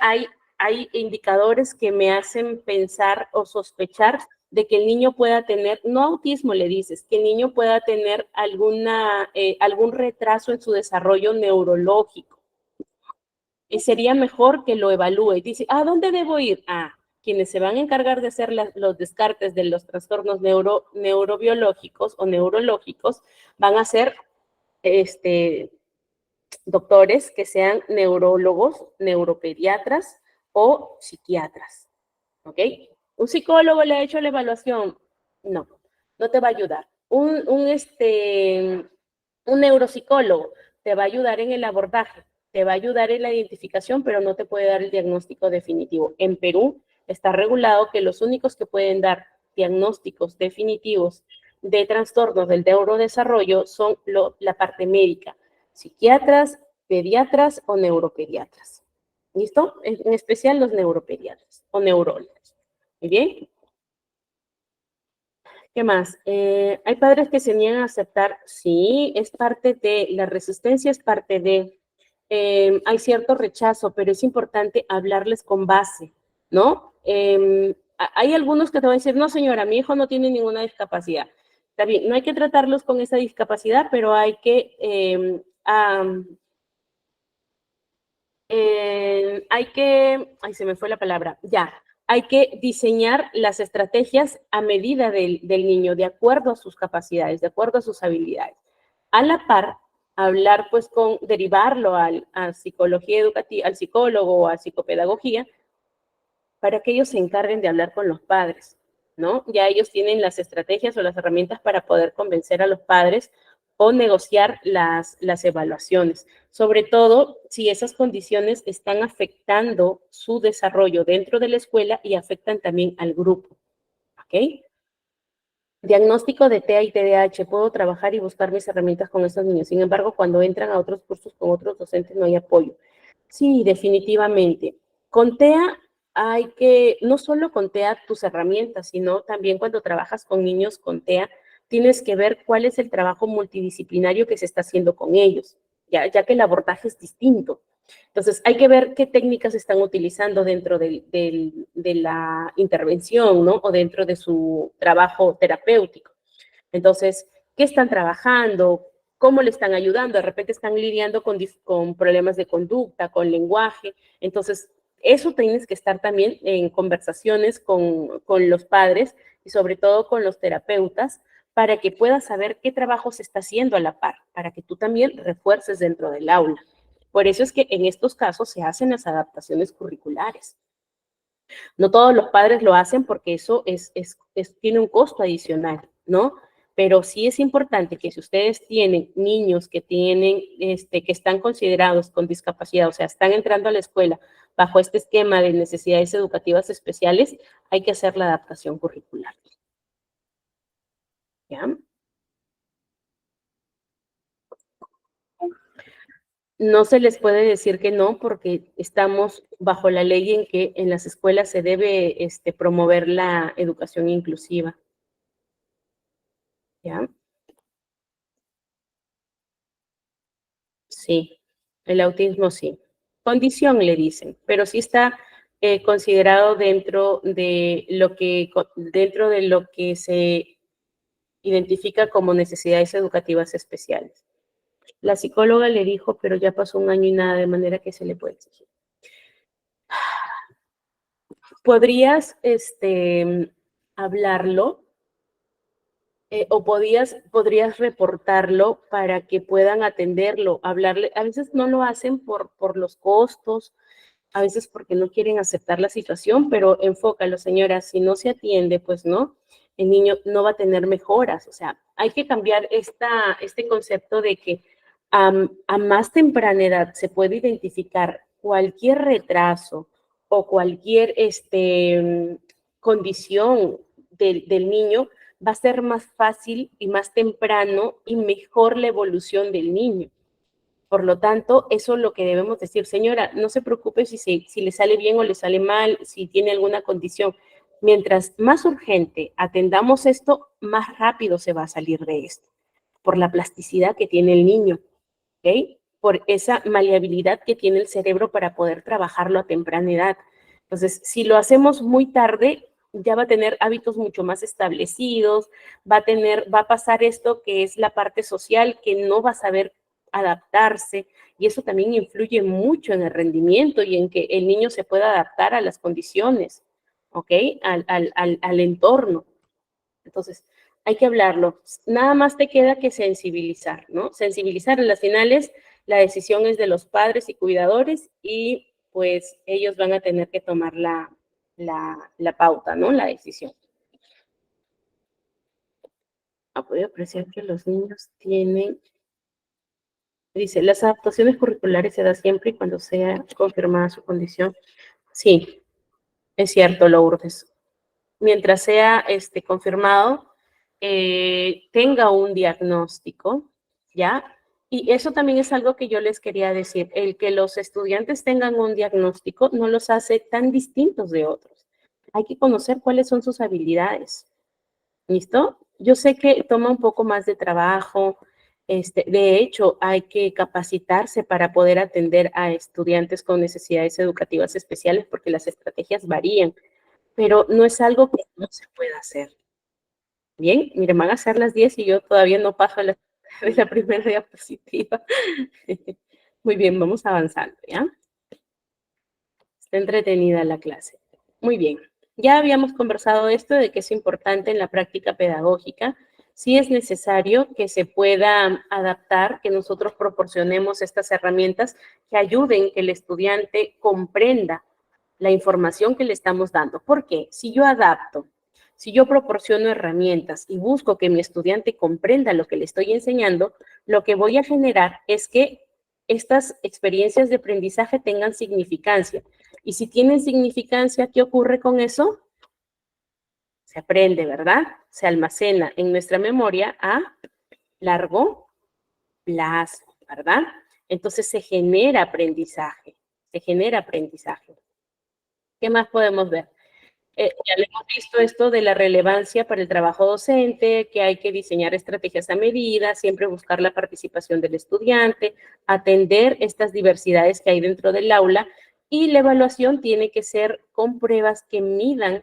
hay indicadores que me hacen pensar o sospechar de que el niño pueda tener, no autismo le dices, que el niño pueda tener algún retraso en su desarrollo neurológico. Y sería mejor que lo evalúe. Dice, ¿a dónde debo ir? Quienes se van a encargar de hacer los descartes de los trastornos neurobiológicos o neurológicos van a ser doctores que sean neurólogos, neuropediatras o psiquiatras. ¿Ok? Un psicólogo le ha hecho la evaluación. No, no te va a ayudar. Un neuropsicólogo te va a ayudar en el abordaje, te va a ayudar en la identificación, pero no te puede dar el diagnóstico definitivo. En Perú está regulado que los únicos que pueden dar diagnósticos definitivos de trastornos del neurodesarrollo son la parte médica, psiquiatras, pediatras o neuropediatras. ¿Listo? En especial los neuropediatras o neurólogos. Muy bien. ¿Qué más? Hay padres que se niegan a aceptar, sí, es parte de, la resistencia es parte de, hay cierto rechazo, pero es importante hablarles con base, ¿no? Hay algunos que te van a decir, no señora, mi hijo no tiene ninguna discapacidad. Está bien, no hay que tratarlos con esa discapacidad, pero hay que, se me fue la palabra, ya, hay que diseñar las estrategias a medida del niño, de acuerdo a sus capacidades, de acuerdo a sus habilidades. A la par, hablar pues derivarlo a psicología educativa, al psicólogo o a psicopedagogía, para que ellos se encarguen de hablar con los padres, ¿no? Ya ellos tienen las estrategias o las herramientas para poder convencer a los padres o negociar las evaluaciones, sobre todo si esas condiciones están afectando su desarrollo dentro de la escuela y afectan también al grupo, ¿ok? Diagnóstico de TEA y TDAH, puedo trabajar y buscar mis herramientas con estos niños, sin embargo, cuando entran a otros cursos con otros docentes no hay apoyo. Sí, definitivamente. Con TEA hay que, no solo con TEA tus herramientas, sino también cuando trabajas con niños con TEA, tienes que ver cuál es el trabajo multidisciplinario que se está haciendo con ellos, ya que el abordaje es distinto. Entonces, hay que ver qué técnicas están utilizando dentro de la intervención, ¿no? O dentro de su trabajo terapéutico. Entonces, ¿qué están trabajando? ¿Cómo le están ayudando? De repente están lidiando con problemas de conducta, con lenguaje. Entonces, eso tienes que estar también en conversaciones con los padres y sobre todo con los terapeutas para que puedas saber qué trabajo se está haciendo a la par, para que tú también refuerces dentro del aula. Por eso es que en estos casos se hacen las adaptaciones curriculares. No todos los padres lo hacen porque eso tiene un costo adicional, ¿no? Pero sí es importante que si ustedes tienen niños que están considerados con discapacidad, o sea, están entrando a la escuela bajo este esquema de necesidades educativas especiales, hay que hacer la adaptación curricular. ¿Ya? No se les puede decir que no porque estamos bajo la ley en que en las escuelas se debe promover la educación inclusiva. ¿Ya? Sí, el autismo sí. Condición le dicen, pero sí está considerado dentro de lo que se identifica como necesidades educativas especiales. La psicóloga le dijo, pero ya pasó un año y nada, de manera que se le puede exigir. ¿Podrías hablarlo o podrías reportarlo para que puedan atenderlo, hablarle? A veces no lo hacen por los costos, a veces porque no quieren aceptar la situación, pero enfócalo, señora, si no se atiende, pues no, el niño no va a tener mejoras. O sea, hay que cambiar este concepto de que a más temprana edad se puede identificar cualquier retraso o cualquier condición del niño, va a ser más fácil y más temprano y mejor la evolución del niño. Por lo tanto, eso es lo que debemos decir. Señora, no se preocupe si le sale bien o le sale mal, si tiene alguna condición. Mientras más urgente atendamos esto, más rápido se va a salir de esto, por la plasticidad que tiene el niño, ¿ok? Por esa maleabilidad que tiene el cerebro para poder trabajarlo a temprana edad. Entonces, si lo hacemos muy tarde, ya va a tener hábitos mucho más establecidos, va a pasar esto que es la parte social, que no va a saber adaptarse, y eso también influye mucho en el rendimiento y en que el niño se pueda adaptar a las condiciones, ¿ok? Al entorno. Entonces, hay que hablarlo. Nada más te queda que sensibilizar, ¿no? Sensibilizar. En las finales, la decisión es de los padres y cuidadores y pues ellos van a tener que tomar la pauta, ¿no? La decisión. Ha podido apreciar que los niños tienen, dice, las adaptaciones curriculares se dan siempre y cuando sea confirmada su condición. Sí, es cierto, Lourdes. Mientras sea confirmado, tenga un diagnóstico, ¿ya? Y eso también es algo que yo les quería decir. El que los estudiantes tengan un diagnóstico no los hace tan distintos de otros. Hay que conocer cuáles son sus habilidades. ¿Listo? Yo sé que toma un poco más de trabajo. De hecho, hay que capacitarse para poder atender a estudiantes con necesidades educativas especiales porque las estrategias varían, pero no es algo que no se pueda hacer. Bien, miren, van a ser las 10 y yo todavía no paso de la primera diapositiva. Muy bien, vamos avanzando, ¿ya? Está entretenida la clase. Muy bien. Ya habíamos conversado esto de que es importante en la práctica pedagógica. Sí es necesario que se pueda adaptar, que nosotros proporcionemos estas herramientas que ayuden que el estudiante comprenda la información que le estamos dando. ¿Por qué? Si yo adapto, si yo proporciono herramientas y busco que mi estudiante comprenda lo que le estoy enseñando, lo que voy a generar es que estas experiencias de aprendizaje tengan significancia. Y si tienen significancia, ¿qué ocurre con eso? Se aprende, ¿verdad? Se almacena en nuestra memoria a largo plazo, ¿verdad? Entonces se genera aprendizaje, se genera aprendizaje. ¿Qué más podemos ver? Ya le hemos visto esto de la relevancia para el trabajo docente, que hay que diseñar estrategias a medida, siempre buscar la participación del estudiante, atender estas diversidades que hay dentro del aula, y la evaluación tiene que ser con pruebas que midan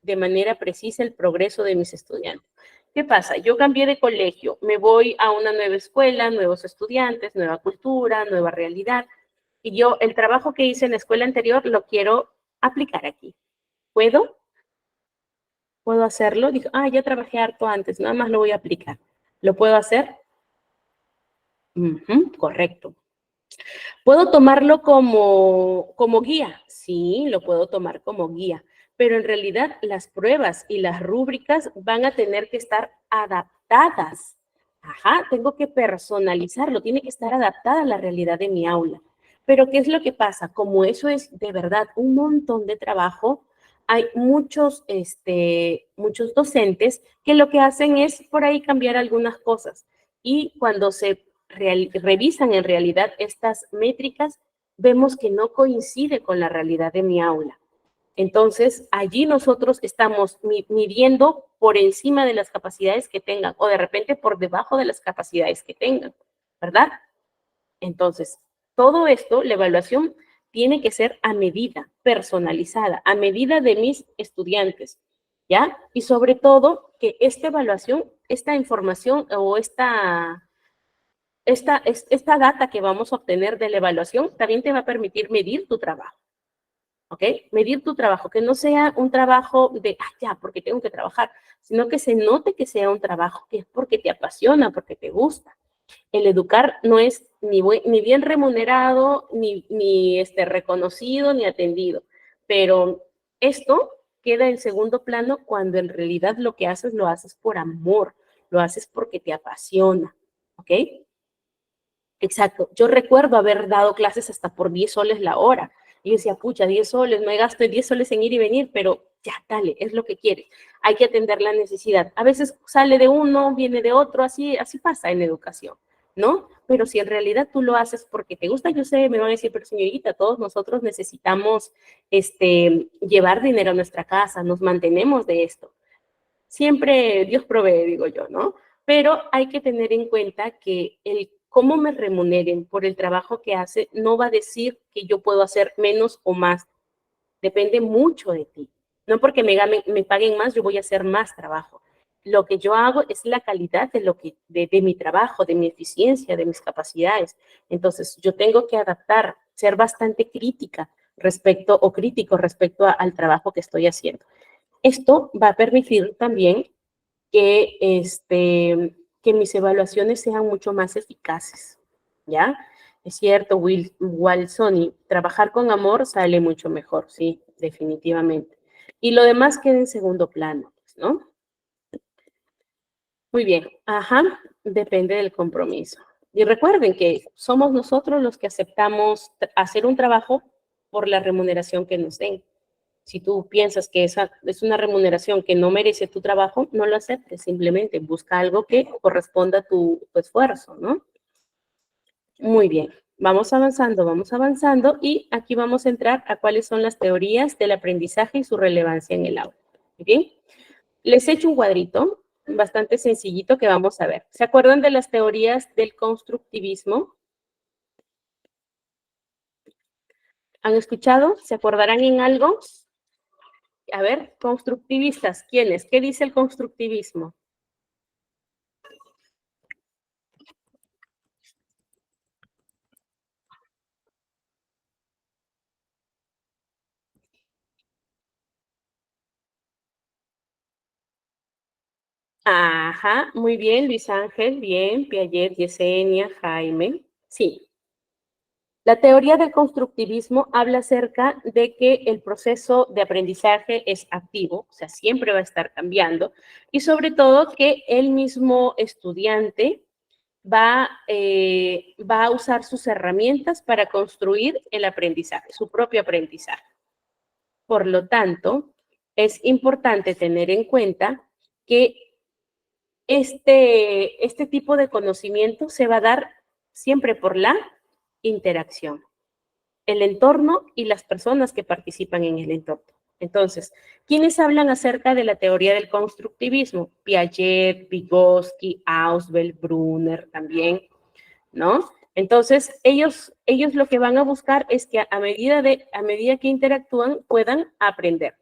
de manera precisa el progreso de mis estudiantes. ¿Qué pasa? Yo cambié de colegio, me voy a una nueva escuela, nuevos estudiantes, nueva cultura, nueva realidad, y yo el trabajo que hice en la escuela anterior lo quiero aplicar aquí. ¿Puedo? ¿Puedo hacerlo? Dijo, ya trabajé harto antes, nada más lo voy a aplicar. ¿Lo puedo hacer? Correcto. ¿Puedo tomarlo como guía? Sí, lo puedo tomar como guía, pero en realidad las pruebas y las rúbricas van a tener que estar adaptadas. Ajá, tengo que personalizarlo, tiene que estar adaptada a la realidad de mi aula. Pero ¿qué es lo que pasa? Como eso es de verdad un montón de trabajo, hay muchos docentes que lo que hacen es por ahí cambiar algunas cosas. Y cuando se revisan en realidad estas métricas, vemos que no coincide con la realidad de mi aula. Entonces, allí nosotros estamos midiendo por encima de las capacidades que tengan o de repente por debajo de las capacidades que tengan, ¿verdad? Entonces, todo esto, la evaluación tiene que ser a medida, personalizada, a medida de mis estudiantes, ¿ya? Y sobre todo que esta evaluación, esta información o esta data que vamos a obtener de la evaluación también te va a permitir medir tu trabajo. ¿Ok? Medir tu trabajo, que no sea un trabajo de, ya, porque tengo que trabajar, sino que se note que sea un trabajo que es porque te apasiona, porque te gusta. El educar no es ni bien remunerado, ni reconocido, ni atendido, pero esto queda en segundo plano cuando en realidad lo que haces lo haces por amor, lo haces porque te apasiona, ¿ok? Exacto. Yo recuerdo haber dado clases hasta por 10 soles la hora. Y yo decía, pucha, 10 soles, me gasto 10 soles en ir y venir, pero ya, dale, es lo que quiere. Hay que atender la necesidad. A veces sale de uno, viene de otro, así pasa en educación, ¿no? Pero si en realidad tú lo haces porque te gusta, yo sé, me van a decir, pero señorita, todos nosotros necesitamos llevar dinero a nuestra casa, nos mantenemos de esto. Siempre Dios provee, digo yo, ¿no? Pero hay que tener en cuenta que el cómo me remuneren por el trabajo que hace no va a decir que yo puedo hacer menos o más. Depende mucho de ti. No porque me paguen más, yo voy a hacer más trabajo. Lo que yo hago es la calidad de mi trabajo, de mi eficiencia, de mis capacidades. Entonces, yo tengo que adaptar, ser bastante crítica crítico respecto al trabajo que estoy haciendo. Esto va a permitir también que mis evaluaciones sean mucho más eficaces, ¿ya? Es cierto, Sony, trabajar con amor sale mucho mejor, sí, definitivamente. Y lo demás queda en segundo plano, ¿no? Muy bien, ajá, depende del compromiso. Y recuerden que somos nosotros los que aceptamos hacer un trabajo por la remuneración que nos den. Si tú piensas que esa es una remuneración que no merece tu trabajo, no lo aceptes, simplemente busca algo que corresponda a tu esfuerzo, ¿no? Muy bien, vamos avanzando y aquí vamos a entrar a cuáles son las teorías del aprendizaje y su relevancia en el aula. Muy bien, les he hecho un cuadrito bastante sencillito que vamos a ver. ¿Se acuerdan de las teorías del constructivismo? ¿Han escuchado? ¿Se acordarán en algo? A ver, constructivistas, ¿quiénes? ¿Qué dice el constructivismo? Ajá, muy bien, Luis Ángel, bien, Piaget, Yesenia, Jaime. Sí, la teoría del constructivismo habla acerca de que el proceso de aprendizaje es activo, o sea, siempre va a estar cambiando, y sobre todo que el mismo estudiante va a usar sus herramientas para construir el aprendizaje, su propio aprendizaje. Por lo tanto, es importante tener en cuenta que este tipo de conocimiento se va a dar siempre por la interacción, el entorno y las personas que participan en el entorno. Entonces, ¿quiénes hablan acerca de la teoría del constructivismo? Piaget, Vygotsky, Ausubel, Brunner también, ¿no? Entonces, ellos lo que van a buscar es que a medida que interactúan puedan aprender.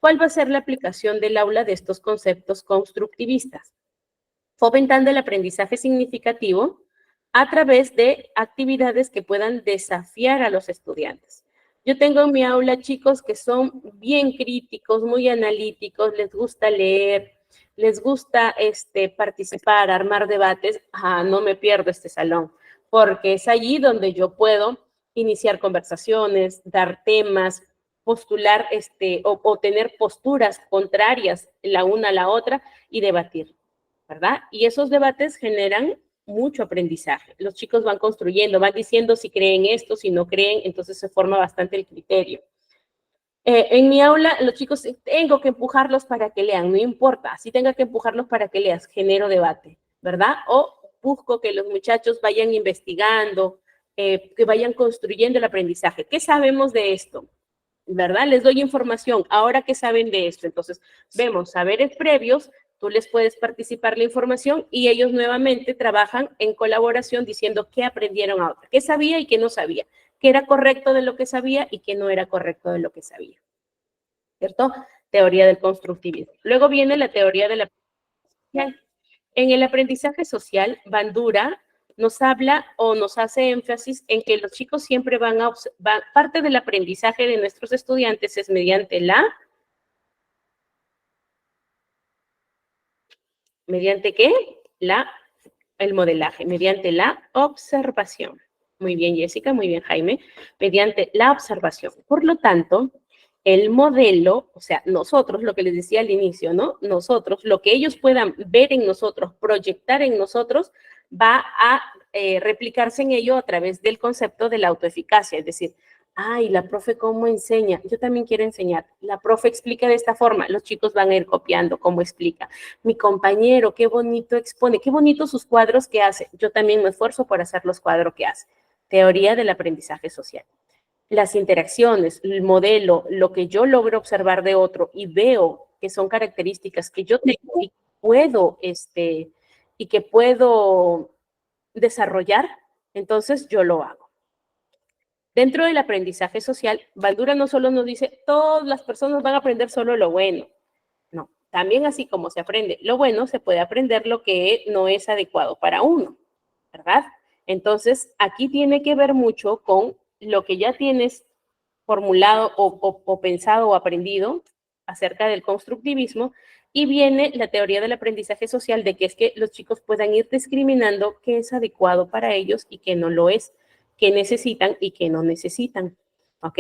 ¿Cuál va a ser la aplicación del aula de estos conceptos constructivistas? Fomentando el aprendizaje significativo a través de actividades que puedan desafiar a los estudiantes. Yo tengo en mi aula chicos que son bien críticos, muy analíticos, les gusta leer, les gusta participar, armar debates. No me pierdo este salón, porque es allí donde yo puedo iniciar conversaciones, dar temas, postular o tener posturas contrarias la una a la otra y debatir. ¿Verdad? Y esos debates generan mucho aprendizaje. Los chicos van construyendo, van diciendo si creen esto, si no creen, entonces se forma bastante el criterio. En mi aula, los chicos, tengo que empujarlos para que lean, no importa, si tenga que empujarlos para que leas, genero debate, ¿verdad? O busco que los muchachos vayan investigando, que vayan construyendo el aprendizaje. ¿Qué sabemos de esto? ¿Verdad? Les doy información. Ahora, ¿qué saben de esto? Entonces, vemos saberes previos, tú les puedes participar la información y ellos nuevamente trabajan en colaboración diciendo qué aprendieron ahora, qué sabía y qué no sabía, qué era correcto de lo que sabía y qué no era correcto de lo que sabía. ¿Cierto? Teoría del constructivismo. Luego viene la teoría de la... En el aprendizaje social, Bandura nos habla o nos hace énfasis en que los chicos siempre parte del aprendizaje de nuestros estudiantes es mediante ¿mediante qué? El modelaje, mediante la observación. Muy bien, Jessica, muy bien, Jaime. Mediante la observación. Por lo tanto, el modelo, o sea, nosotros, lo que les decía al inicio, ¿no? Nosotros, lo que ellos puedan ver en nosotros, proyectar en nosotros, va a replicarse en ello a través del concepto de la autoeficacia, es decir, ay, la profe cómo enseña, yo también quiero enseñar, la profe explica de esta forma, los chicos van a ir copiando cómo explica, mi compañero, qué bonito expone, qué bonito sus cuadros que hace, yo también me esfuerzo por hacer los cuadros que hace. Teoría del aprendizaje social. Las interacciones, el modelo, lo que yo logro observar de otro y veo que son características que yo tengo y y que puedo desarrollar, entonces yo lo hago. Dentro del aprendizaje social, Bandura no solo nos dice, todas las personas van a aprender solo lo bueno. No, también así como se aprende lo bueno, se puede aprender lo que no es adecuado para uno, ¿verdad? Entonces, aquí tiene que ver mucho con lo que ya tienes formulado o pensado o aprendido acerca del constructivismo y viene la teoría del aprendizaje social de que es que los chicos puedan ir discriminando qué es adecuado para ellos y qué no lo es, qué necesitan y qué no necesitan. ¿Ok?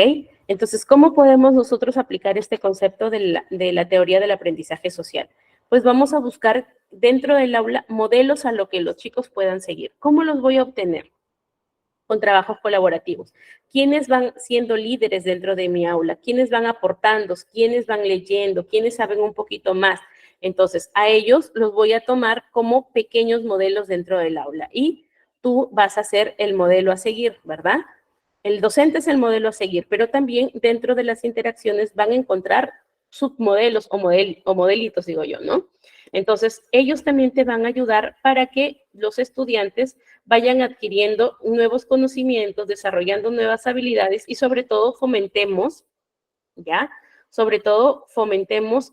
Entonces, ¿cómo podemos nosotros aplicar este concepto de la teoría del aprendizaje social? Pues vamos a buscar dentro del aula modelos a lo que los chicos puedan seguir. ¿Cómo los voy a obtener? Con trabajos colaborativos. ¿Quiénes van siendo líderes dentro de mi aula? ¿Quiénes van aportando? ¿Quiénes van leyendo? ¿Quiénes saben un poquito más? Entonces, a ellos los voy a tomar como pequeños modelos dentro del aula y tú vas a ser el modelo a seguir, ¿verdad? El docente es el modelo a seguir, pero también dentro de las interacciones van a encontrar submodelos o modelitos, digo yo, ¿no? Entonces, ellos también te van a ayudar para que los estudiantes vayan adquiriendo nuevos conocimientos, desarrollando nuevas habilidades y sobre todo fomentemos, ¿ya? Sobre todo fomentemos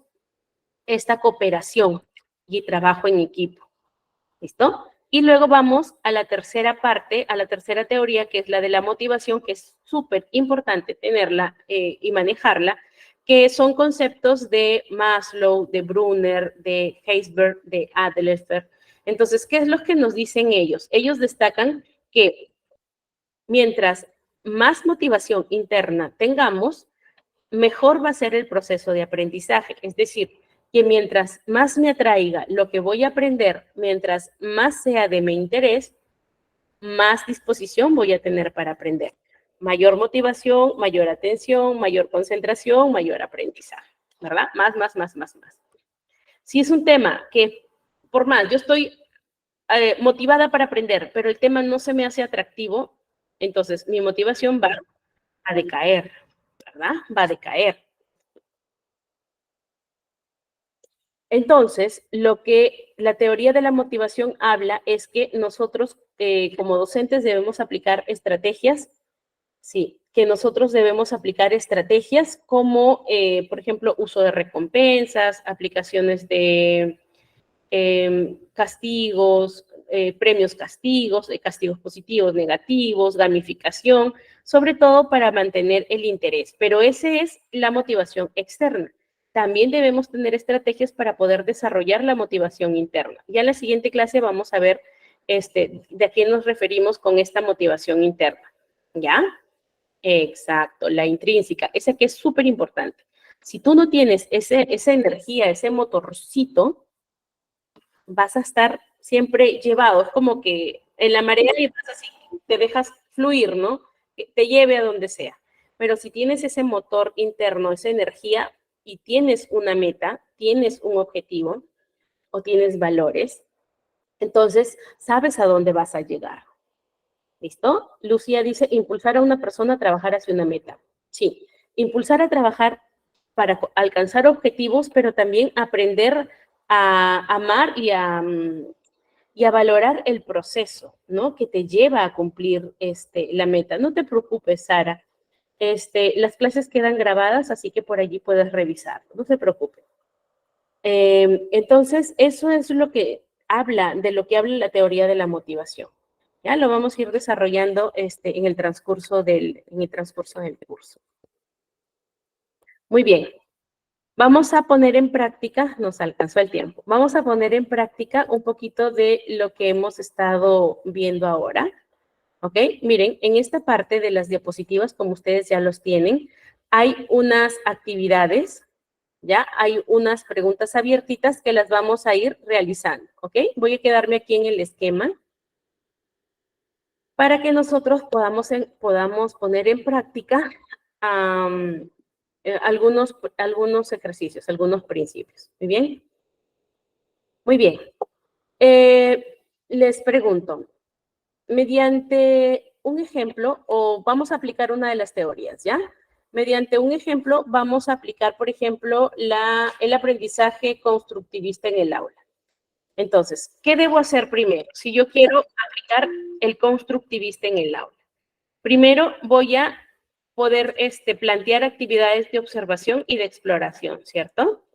esta cooperación y trabajo en equipo. ¿Listo? Y luego vamos a la tercera parte, a la tercera teoría, que es la de la motivación, que es súper importante tenerla y manejarla, que son conceptos de Maslow, de Brunner, de Heisberg, de Adler. Entonces, ¿qué es lo que nos dicen ellos? Ellos destacan que mientras más motivación interna tengamos, mejor va a ser el proceso de aprendizaje. Es decir, que mientras más me atraiga lo que voy a aprender, mientras más sea de mi interés, más disposición voy a tener para aprender. Mayor motivación, mayor atención, mayor concentración, mayor aprendizaje, ¿verdad? Más. Si es un tema que, por más, yo estoy motivada para aprender, pero el tema no se me hace atractivo, entonces mi motivación va a decaer, ¿verdad? Va a decaer. Entonces, lo que la teoría de la motivación habla es que nosotros como docentes debemos aplicar estrategias, sí, que nosotros debemos aplicar estrategias como, por ejemplo, uso de recompensas, aplicaciones de castigos, premios castigos, castigos positivos, negativos, gamificación, sobre todo para mantener el interés. Pero esa es la motivación externa. También debemos tener estrategias para poder desarrollar la motivación interna. Ya en la siguiente clase vamos a ver de a qué nos referimos con esta motivación interna. ¿Ya? Exacto, la intrínseca, esa que es súper importante. Si tú no tienes esa energía, ese motorcito, vas a estar siempre llevado. Es como que en la marea y vas así, te dejas fluir, ¿no? Que te lleve a donde sea. Pero si tienes ese motor interno, esa energía y tienes una meta, tienes un objetivo o tienes valores, Entonces, sabes a dónde vas a llegar. ¿Listo? Lucía dice, impulsar a una persona a trabajar hacia una meta. Sí, impulsar a trabajar para alcanzar objetivos, pero también aprender a amar y a valorar el proceso, ¿no? Que te lleva a cumplir la meta. No te preocupes, Sara. Las clases quedan grabadas, así que por allí puedes revisar. No se preocupe. Entonces, eso es lo que habla, de lo que habla la teoría de la motivación. Ya lo vamos a ir desarrollando en el transcurso del curso. Muy bien. Vamos a poner en práctica, nos alcanzó el tiempo, vamos a poner en práctica un poquito de lo que hemos estado viendo ahora. ¿Ok? Miren, en esta parte de las diapositivas, como ustedes ya los tienen, hay unas actividades, ¿ya? Hay unas preguntas abiertitas que las vamos a ir realizando, ¿ok? Voy a quedarme aquí en el esquema para que nosotros podamos poner en práctica algunos ejercicios, algunos principios. ¿Muy bien? Muy bien. Les pregunto, mediante un ejemplo, o vamos a aplicar una de las teorías, ¿ya? Mediante un ejemplo, vamos a aplicar, por ejemplo, el aprendizaje constructivista en el aula. Entonces, ¿qué debo hacer primero? Si yo quiero aplicar el constructivista en el aula. Primero voy a poder plantear actividades de observación y de exploración, ¿cierto?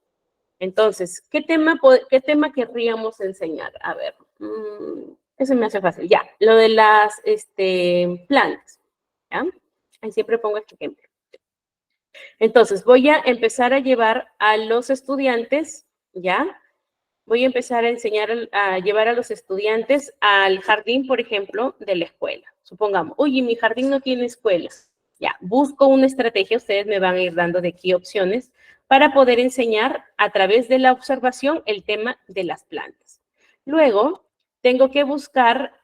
Entonces, ¿qué tema querríamos enseñar? A ver, eso me hace fácil. Ya, lo de las plantas. ¿Ya? Ahí siempre pongo este ejemplo. Entonces, voy a empezar a llevar a los estudiantes, ¿ya? Voy a empezar a enseñar, a llevar a los estudiantes al jardín, por ejemplo, de la escuela. Supongamos, oye, mi jardín no tiene escuela. Ya, busco una estrategia, ustedes me van a ir dando de aquí opciones para poder enseñar a través de la observación el tema de las plantas. Luego, tengo que buscar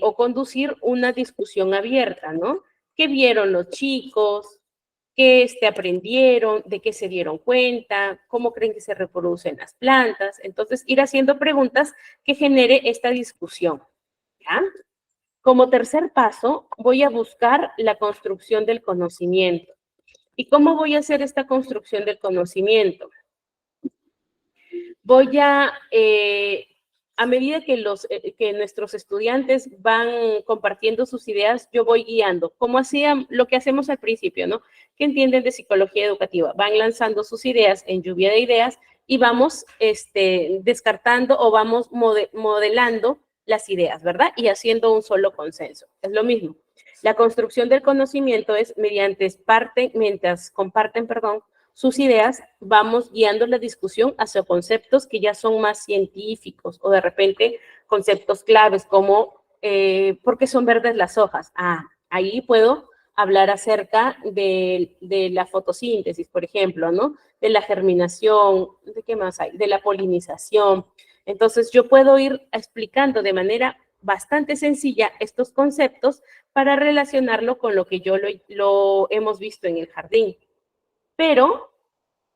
o conducir una discusión abierta, ¿no? ¿Qué vieron los chicos? ¿Qué aprendieron? ¿De qué se dieron cuenta? ¿Cómo creen que se reproducen las plantas? Entonces, ir haciendo preguntas que genere esta discusión, ¿ya? Como tercer paso, voy a buscar la construcción del conocimiento. ¿Y cómo voy a hacer esta construcción del conocimiento? Voy a medida que nuestros estudiantes van compartiendo sus ideas, yo voy guiando, como hacían lo que hacemos al principio, ¿no? ¿Qué entienden de psicología educativa? Van lanzando sus ideas en lluvia de ideas y vamos descartando o vamos modelando las ideas, ¿verdad? Y haciendo un solo consenso. Es lo mismo. La construcción del conocimiento es mientras comparten, sus ideas, vamos guiando la discusión hacia conceptos que ya son más científicos o de repente conceptos claves como ¿por qué son verdes las hojas? Ahí puedo hablar acerca de la fotosíntesis, por ejemplo, ¿no? De la germinación, ¿de qué más hay? De la polinización. Entonces, yo puedo ir explicando de manera bastante sencilla estos conceptos para relacionarlo con lo que lo hemos visto en el jardín, pero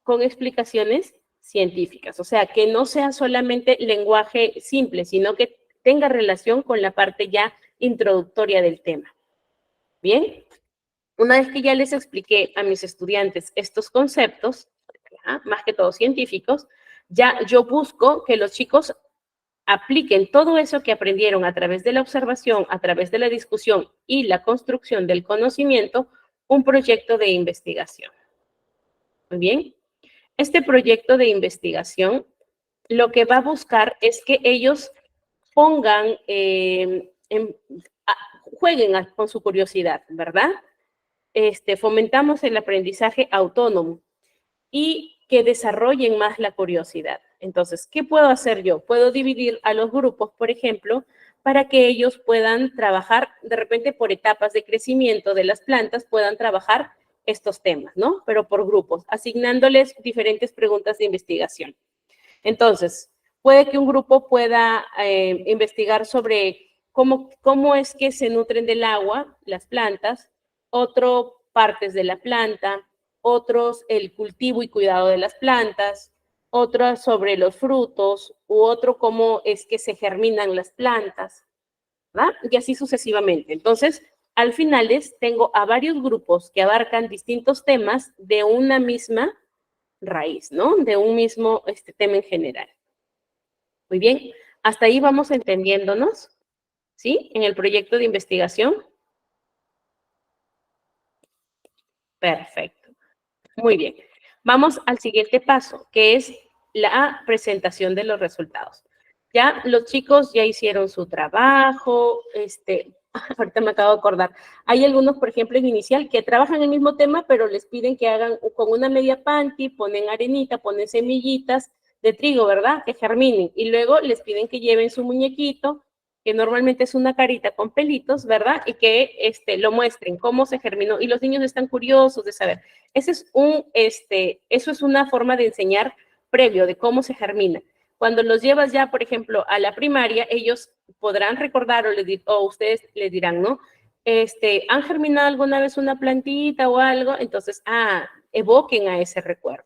con explicaciones científicas, o sea, que no sea solamente lenguaje simple, sino que tenga relación con la parte ya introductoria del tema. Bien, una vez que ya les expliqué a mis estudiantes estos conceptos, más que todo científicos, ya yo busco que los chicos apliquen todo eso que aprendieron a través de la observación, a través de la discusión y la construcción del conocimiento, un proyecto de investigación. Muy bien. Este proyecto de investigación lo que va a buscar es que ellos pongan, jueguen con su curiosidad, ¿verdad? Fomentamos el aprendizaje autónomo y que desarrollen más la curiosidad. Entonces, ¿qué puedo hacer yo? Puedo dividir a los grupos, por ejemplo, para que ellos puedan trabajar, de repente por etapas de crecimiento de las plantas, puedan trabajar estos temas, ¿no? Pero por grupos, asignándoles diferentes preguntas de investigación. Entonces, puede que un grupo pueda investigar sobre cómo es que se nutren del agua las plantas, otro partes de la planta, otros el cultivo y cuidado de las plantas, otro sobre los frutos, u otro cómo es que se germinan las plantas, ¿verdad? Y así sucesivamente. Entonces, al final tengo a varios grupos que abarcan distintos temas de una misma raíz, ¿no? De un mismo tema en general. Muy bien, hasta ahí vamos entendiéndonos, ¿sí? En el proyecto de investigación. Perfecto. Muy bien. Vamos al siguiente paso, que es la presentación de los resultados. Ya los chicos ya hicieron su trabajo, ahorita me acabo de acordar. Hay algunos, por ejemplo, en inicial que trabajan el mismo tema, pero les piden que hagan con una media panty, ponen arenita, ponen semillitas de trigo, ¿verdad? Que germinen. Y luego les piden que lleven su muñequito, que normalmente es una carita con pelitos, ¿verdad? Y que lo muestren, cómo se germinó. Y los niños están curiosos de saber. Eso es una forma de enseñar previo de cómo se germina. Cuando los llevas ya, por ejemplo, a la primaria, ellos podrán recordar o ustedes les dirán, ¿no? ¿Han germinado alguna vez una plantita o algo? Entonces, evoquen a ese recuerdo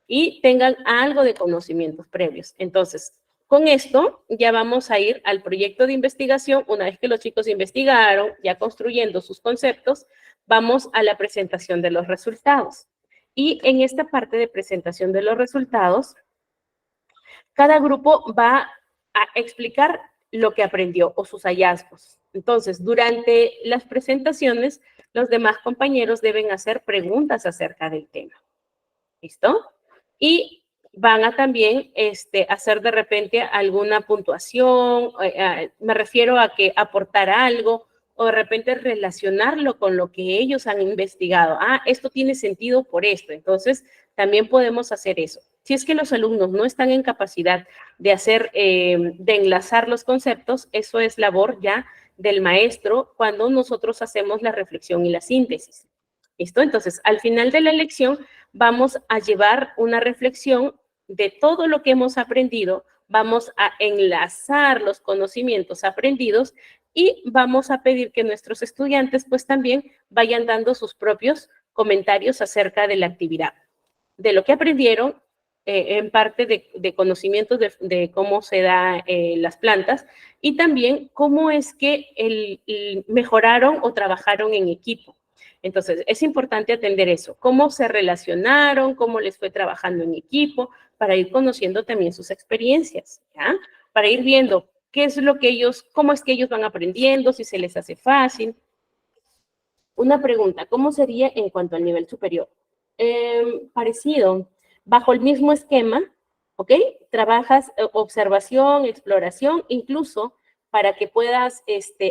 y tengan algo de conocimientos previos. Entonces, con esto ya vamos a ir al proyecto de investigación. Una vez que los chicos investigaron, ya construyendo sus conceptos, vamos a la presentación de los resultados. Y en esta parte de presentación de los resultados, cada grupo va a explicar lo que aprendió o sus hallazgos. Entonces, durante las presentaciones, los demás compañeros deben hacer preguntas acerca del tema. ¿Listo? Y van a también hacer de repente alguna puntuación, me refiero a que aportar algo o de repente relacionarlo con lo que ellos han investigado. Esto tiene sentido por esto. Entonces, también podemos hacer eso. Si es que los alumnos no están en capacidad de hacer, de enlazar los conceptos, eso es labor ya del maestro cuando nosotros hacemos la reflexión y la síntesis. ¿Listo? Entonces, al final de la lección vamos a llevar una reflexión de todo lo que hemos aprendido, vamos a enlazar los conocimientos aprendidos y vamos a pedir que nuestros estudiantes pues también vayan dando sus propios comentarios acerca de la actividad, de lo que aprendieron, en parte de conocimientos de cómo se da las plantas y también cómo es que mejoraron o trabajaron en equipo. Entonces, es importante atender eso, cómo se relacionaron, cómo les fue trabajando en equipo, para ir conociendo también sus experiencias, ¿ya? Para ir viendo qué es lo que cómo es que ellos van aprendiendo, si se les hace fácil. Una pregunta, ¿cómo sería en cuanto al nivel superior? Parecido, bajo el mismo esquema, ¿ok? Trabajas observación, exploración, incluso para que puedas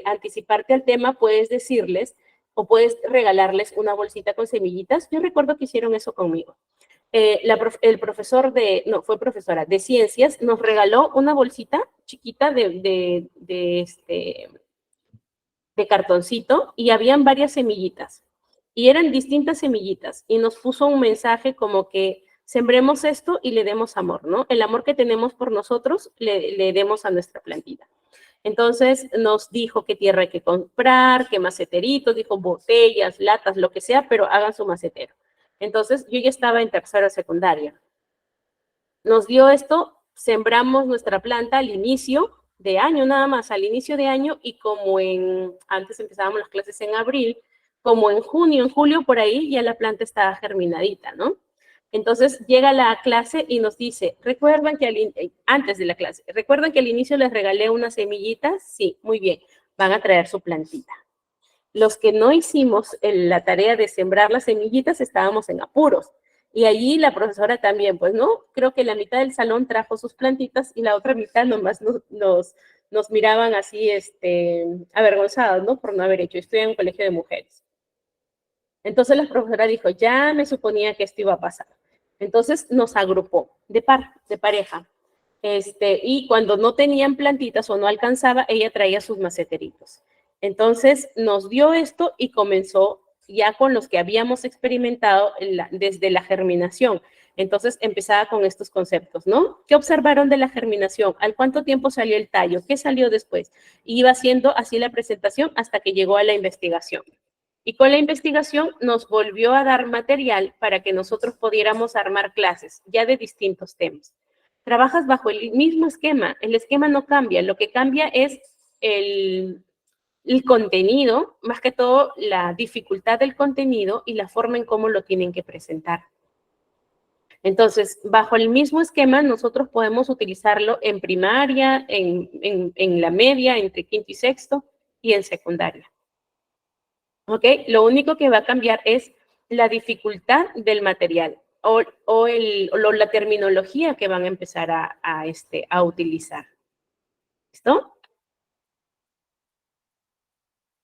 anticiparte al tema, puedes decirles o puedes regalarles una bolsita con semillitas. Yo recuerdo que hicieron eso conmigo. El profesor fue profesora de ciencias, nos regaló una bolsita chiquita de cartoncito y habían varias semillitas y eran distintas semillitas y nos puso un mensaje como que sembremos esto y le demos amor, ¿no? El amor que tenemos por nosotros le demos a nuestra plantita. Entonces nos dijo qué tierra hay que comprar, qué maceteritos, dijo botellas, latas, lo que sea, pero hagan su macetero. Entonces yo ya estaba en tercera secundaria. Nos dio esto, sembramos nuestra planta al inicio de año nada más, al inicio de año, y como antes empezábamos las clases en abril, como en junio, en julio, por ahí ya la planta estaba germinadita, ¿no? Entonces llega la clase y nos dice, ¿recuerdan que antes de la clase, ¿recuerdan que al inicio les regalé unas semillitas? Sí, muy bien, van a traer su plantita. Los que no hicimos la tarea de sembrar las semillitas estábamos en apuros. Y allí la profesora también, pues, ¿no? Creo que la mitad del salón trajo sus plantitas y la otra mitad nomás nos miraban así, avergonzados, ¿no? Por no haber hecho. Estoy en un colegio de mujeres. Entonces la profesora dijo, ya me suponía que esto iba a pasar. Entonces nos agrupó de pareja. Y cuando no tenían plantitas o no alcanzaba, ella traía sus maceteritos. Entonces nos dio esto y comenzó ya con los que habíamos experimentado desde la germinación. Entonces empezaba con estos conceptos, ¿no? ¿Qué observaron de la germinación? ¿Al cuánto tiempo salió el tallo? ¿Qué salió después? Y iba haciendo así la presentación hasta que llegó a la investigación. Y con la investigación nos volvió a dar material para que nosotros pudiéramos armar clases ya de distintos temas. Trabajas bajo el mismo esquema, el esquema no cambia, lo que cambia es el contenido, más que todo la dificultad del contenido y la forma en cómo lo tienen que presentar. Entonces, bajo el mismo esquema, nosotros podemos utilizarlo en primaria, en la media, entre quinto y sexto, y en secundaria. ¿Ok? Lo único que va a cambiar es la dificultad del material o la terminología que van a empezar a utilizar. ¿Listo?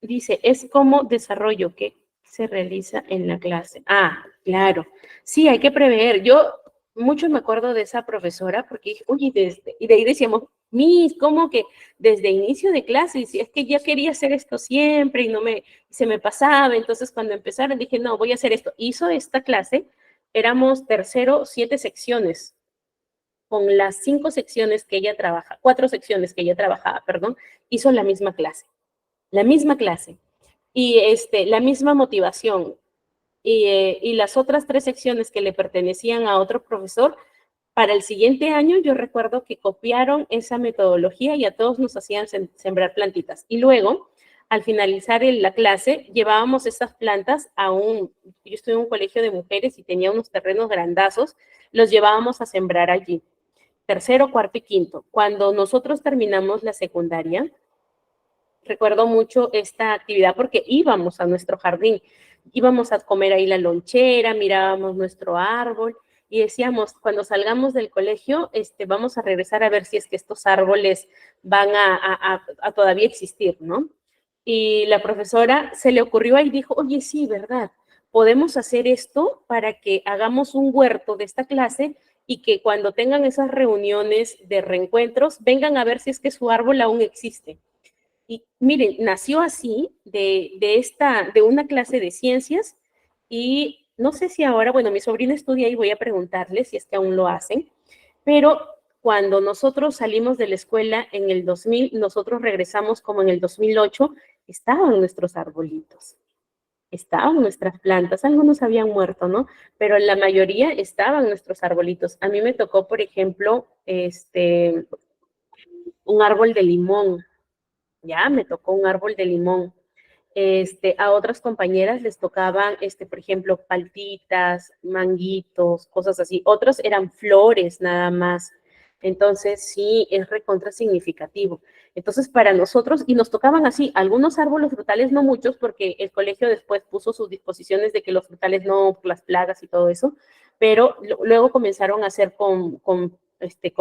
Dice, es como desarrollo que se realiza en la clase. Ah, claro. Sí, hay que prever. Yo mucho me acuerdo de esa profesora porque dije, oye, y de ahí decíamos, Miss, ¿cómo que desde inicio de clase? Y si es que ya quería hacer esto siempre y se me pasaba. Entonces, cuando empezaron, dije, no, voy a hacer esto. Hizo esta clase, éramos tercero, 7 secciones. Con las 5 secciones que ella trabaja, 4 secciones que ella trabajaba, perdón, hizo la misma clase. La misma clase y la misma motivación y las otras 3 secciones que le pertenecían a otro profesor, para el siguiente año yo recuerdo que copiaron esa metodología y a todos nos hacían sembrar plantitas. Y luego, al finalizar la clase, llevábamos esas plantas yo estuve en un colegio de mujeres y tenía unos terrenos grandazos, los llevábamos a sembrar allí. Tercero, cuarto y quinto. Cuando nosotros terminamos la secundaria, recuerdo mucho esta actividad porque íbamos a nuestro jardín, íbamos a comer ahí la lonchera, mirábamos nuestro árbol y decíamos, cuando salgamos del colegio, vamos a regresar a ver si es que estos árboles van a todavía existir, ¿no? Y la profesora se le ocurrió ahí y dijo, oye, sí, ¿verdad? Podemos hacer esto para que hagamos un huerto de esta clase y que cuando tengan esas reuniones de reencuentros, vengan a ver si es que su árbol aún existe. Y miren, nació así de una clase de ciencias y no sé si ahora, bueno, mi sobrina estudia y voy a preguntarle si es que aún lo hacen, pero cuando nosotros salimos de la escuela en el 2000, nosotros regresamos como en el 2008, estaban nuestros arbolitos, estaban nuestras plantas, algunos habían muerto, ¿no? Pero la mayoría estaban nuestros arbolitos. A mí me tocó, por ejemplo, un árbol de limón. Ya me tocó un árbol de limón. A otras compañeras les tocaban, por ejemplo, paltitas, manguitos, cosas así. Otros eran flores nada más. Entonces, sí, es recontra significativo. Entonces, para nosotros, y nos tocaban así, algunos árboles frutales, no muchos, porque el colegio después puso sus disposiciones de que los frutales no, las plagas y todo eso, pero luego comenzaron a hacer con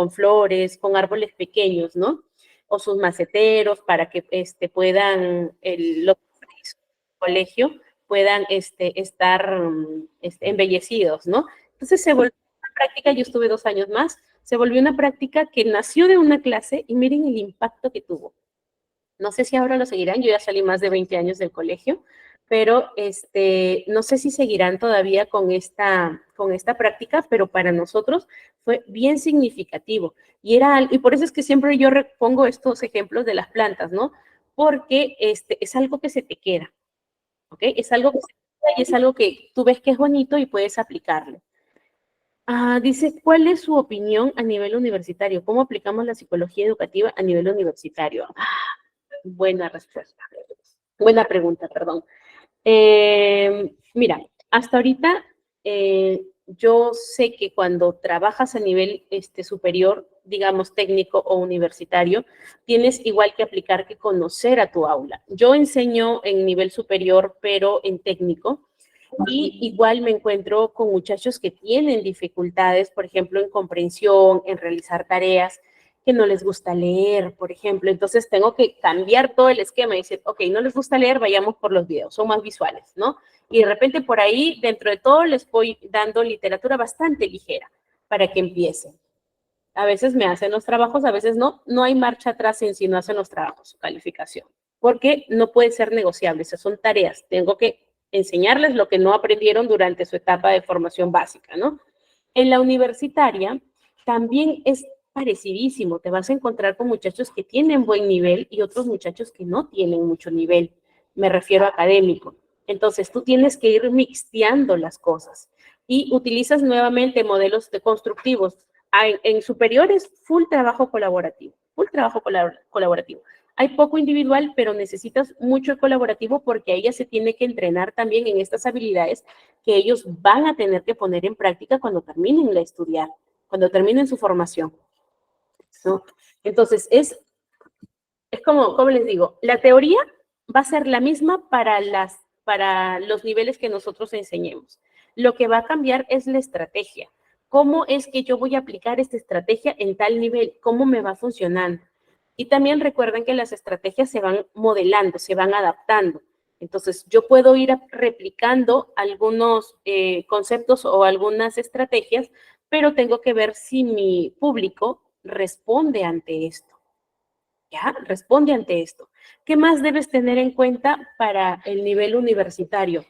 flores, con árboles pequeños, ¿no? O sus maceteros para que puedan los colegio puedan estar embellecidos, ¿no? Entonces se volvió una práctica, yo estuve 2 años más, se volvió una práctica que nació de una clase y miren el impacto que tuvo. No sé si ahora lo seguirán, yo ya salí más de 20 años del colegio, pero no sé si seguirán todavía con esta práctica, pero para nosotros fue bien significativo. Y por eso es que siempre yo pongo estos ejemplos de las plantas, ¿no? Porque es algo que se te queda, ¿ok? Es algo que se te queda y es algo que tú ves que es bonito y puedes aplicarlo. Dice, ¿cuál es su opinión a nivel universitario? ¿Cómo aplicamos la psicología educativa a nivel universitario? Buena respuesta. Buena pregunta, perdón. Mira, hasta ahorita yo sé que cuando trabajas a nivel superior, digamos técnico o universitario, tienes igual que aplicar que conocer a tu aula. Yo enseño en nivel superior, pero en técnico, y igual me encuentro con muchachos que tienen dificultades, por ejemplo, en comprensión, en realizar tareas, que no les gusta leer, por ejemplo. Entonces tengo que cambiar todo el esquema y decir, ok, no les gusta leer, vayamos por los videos, son más visuales, ¿no? Y de repente por ahí, dentro de todo, les voy dando literatura bastante ligera para que empiecen. A veces me hacen los trabajos, a veces no. No hay marcha atrás en si no hacen los trabajos, su calificación. Porque no puede ser negociable, esas son tareas. Tengo que enseñarles lo que no aprendieron durante su etapa de formación básica, ¿no? En la universitaria también es parecidísimo. Te vas a encontrar con muchachos que tienen buen nivel y otros muchachos que no tienen mucho nivel. Me refiero a académico. Entonces, tú tienes que ir mixteando las cosas y utilizas nuevamente modelos de constructivos. En superiores, full trabajo colaborativo, colaborativo. Hay poco individual, pero necesitas mucho colaborativo porque ella se tiene que entrenar también en estas habilidades que ellos van a tener que poner en práctica cuando terminen de estudiar, cuando terminen su formación, ¿no? Entonces, es como les digo, la teoría va a ser la misma para los niveles que nosotros enseñemos. Lo que va a cambiar es la estrategia. ¿Cómo es que yo voy a aplicar esta estrategia en tal nivel? ¿Cómo me va funcionando? Y también recuerden que las estrategias se van modelando, se van adaptando. Entonces, yo puedo ir replicando algunos conceptos o algunas estrategias, pero tengo que ver si mi público responde ante esto. ¿Ya? Responde ante esto. ¿Qué más debes tener en cuenta para el nivel universitario?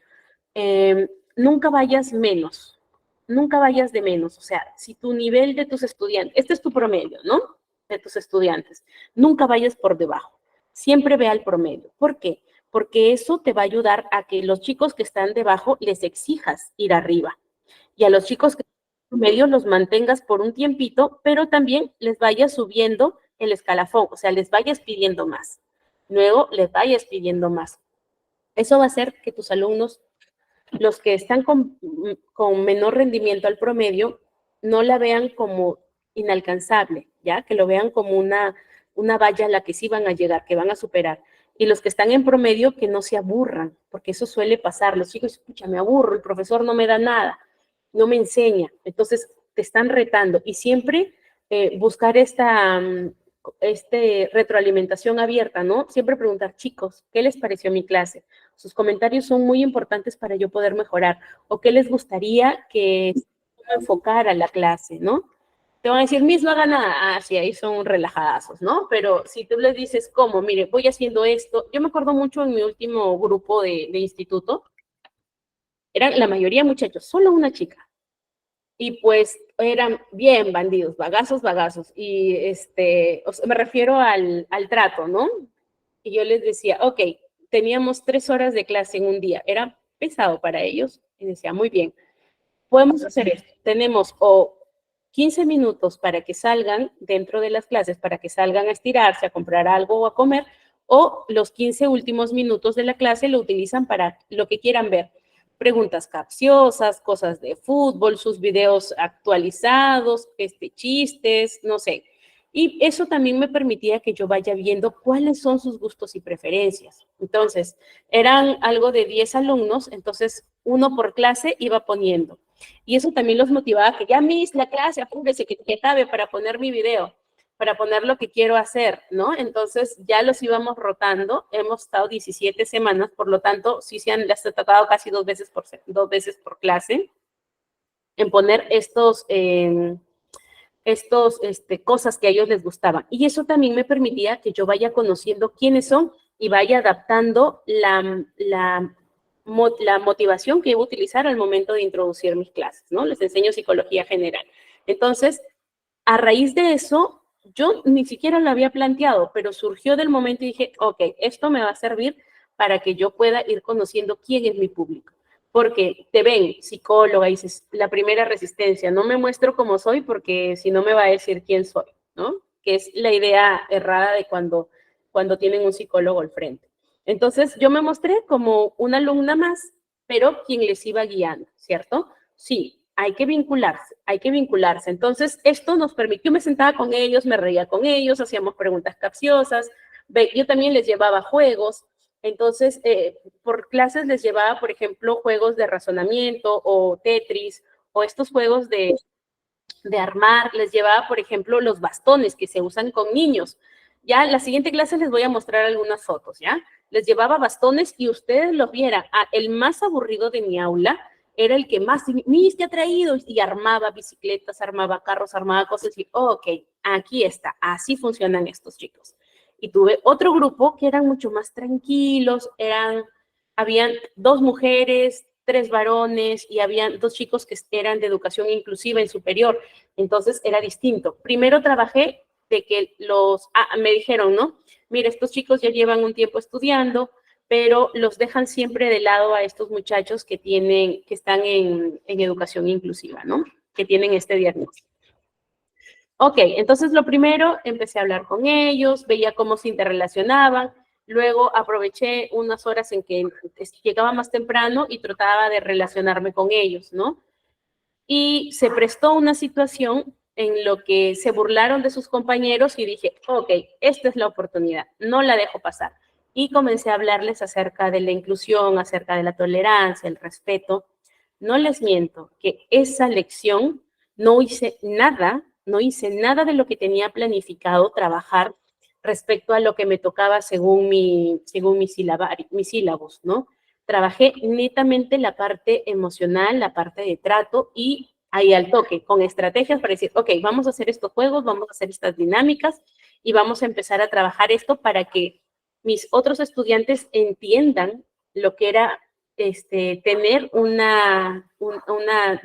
Nunca vayas menos, nunca vayas de menos. O sea, si tu nivel de tus estudiantes, este es tu promedio, ¿no? De tus estudiantes, nunca vayas por debajo. Siempre ve al promedio. ¿Por qué? Porque eso te va a ayudar a que los chicos que están debajo les exijas ir arriba. Y a los chicos que medio los mantengas por un tiempito, pero también les vayas subiendo el escalafón, o sea, les vayas pidiendo más. Luego les vayas pidiendo más. Eso va a hacer que tus alumnos, los que están con menor rendimiento al promedio, no la vean como inalcanzable, ¿ya? Que lo vean como una valla a la que sí van a llegar, que van a superar. Y los que están en promedio, que no se aburran, porque eso suele pasar. Los chicos, escucha, me aburro, el profesor no me da nada, no me enseña. Entonces, te están retando. Y siempre buscar esta retroalimentación abierta, ¿no? Siempre preguntar, chicos, ¿qué les pareció mi clase? Sus comentarios son muy importantes para yo poder mejorar. ¿O qué les gustaría que enfocara la clase, ¿no? Te van a decir, Miss, no haga nada. Ah, sí, ahí son relajadazos, ¿no? Pero si tú les dices, ¿cómo? Mire, voy haciendo esto. Yo me acuerdo mucho en mi último grupo de instituto, eran la mayoría muchachos, solo una chica. Y pues eran bien bandidos, bagazos, bagazos. Y o sea, me refiero al trato, ¿no? Y yo les decía, ok, teníamos 3 horas de clase en un día, era pesado para ellos. Y decía, muy bien, podemos hacer esto. Tenemos o 15 minutos para que salgan dentro de las clases, para que salgan a estirarse, a comprar algo o a comer, o los 15 últimos minutos de la clase lo utilizan para lo que quieran ver. Preguntas capciosas, cosas de fútbol, sus videos actualizados, chistes, no sé. Y eso también me permitía que yo vaya viendo cuáles son sus gustos y preferencias. Entonces, eran algo de 10 alumnos, entonces uno por clase iba poniendo. Y eso también los motivaba que ya Miss, la clase, apúrese que cabe para poner mi video, para poner lo que quiero hacer, ¿no? Entonces ya los íbamos rotando, hemos estado 17 semanas, por lo tanto, sí se han tratado casi 2 veces por clase en poner cosas que a ellos les gustaban. Y eso también me permitía que yo vaya conociendo quiénes son y vaya adaptando la motivación que iba a utilizar al momento de introducir mis clases, ¿no? Les enseño psicología general. Entonces, a raíz de eso, yo ni siquiera lo había planteado, pero surgió del momento y dije, ok, esto me va a servir para que yo pueda ir conociendo quién es mi público. Porque te ven psicóloga y dices, la primera resistencia, no me muestro como soy porque si no me va a decir quién soy, ¿no? Que es la idea errada de cuando tienen un psicólogo al frente. Entonces yo me mostré como una alumna más, pero quien les iba guiando, ¿cierto? Sí, hay que vincularse, hay que vincularse. Entonces esto nos permitió, yo me sentaba con ellos, me reía con ellos, hacíamos preguntas capciosas, yo también les llevaba juegos. Entonces, por clases les llevaba, por ejemplo, juegos de razonamiento o Tetris o estos juegos de armar, les llevaba, por ejemplo, los bastones que se usan con niños. Ya, la siguiente clase les voy a mostrar algunas fotos, ¿ya? Les llevaba bastones y ustedes los vieran. El más aburrido de mi aula era el que más, Miss, ¿qué ha traído? Y armaba bicicletas, armaba carros, armaba cosas y, ok, aquí está, así funcionan estos chicos. Y tuve otro grupo que eran mucho más tranquilos, habían 2 mujeres, 3 varones y habían 2 chicos que eran de educación inclusiva en superior. Entonces era distinto. Primero trabajé de que me dijeron, ¿no? Mira, estos chicos ya llevan un tiempo estudiando, pero los dejan siempre de lado a estos muchachos que están en educación inclusiva, ¿no? Que tienen este diagnóstico. Ok, entonces lo primero, empecé a hablar con ellos, veía cómo se interrelacionaban, luego aproveché unas horas en que llegaba más temprano y trataba de relacionarme con ellos, ¿no? Y se prestó una situación en lo que se burlaron de sus compañeros y dije, ok, esta es la oportunidad, no la dejo pasar. Y comencé a hablarles acerca de la inclusión, acerca de la tolerancia, el respeto. No les miento que esa lección no hice nada de lo que tenía planificado trabajar respecto a lo que me tocaba según mi sílabos, ¿no? Trabajé netamente la parte emocional, la parte de trato y ahí al toque, con estrategias para decir, ok, vamos a hacer estos juegos, vamos a hacer estas dinámicas y vamos a empezar a trabajar esto para que mis otros estudiantes entiendan lo que era tener una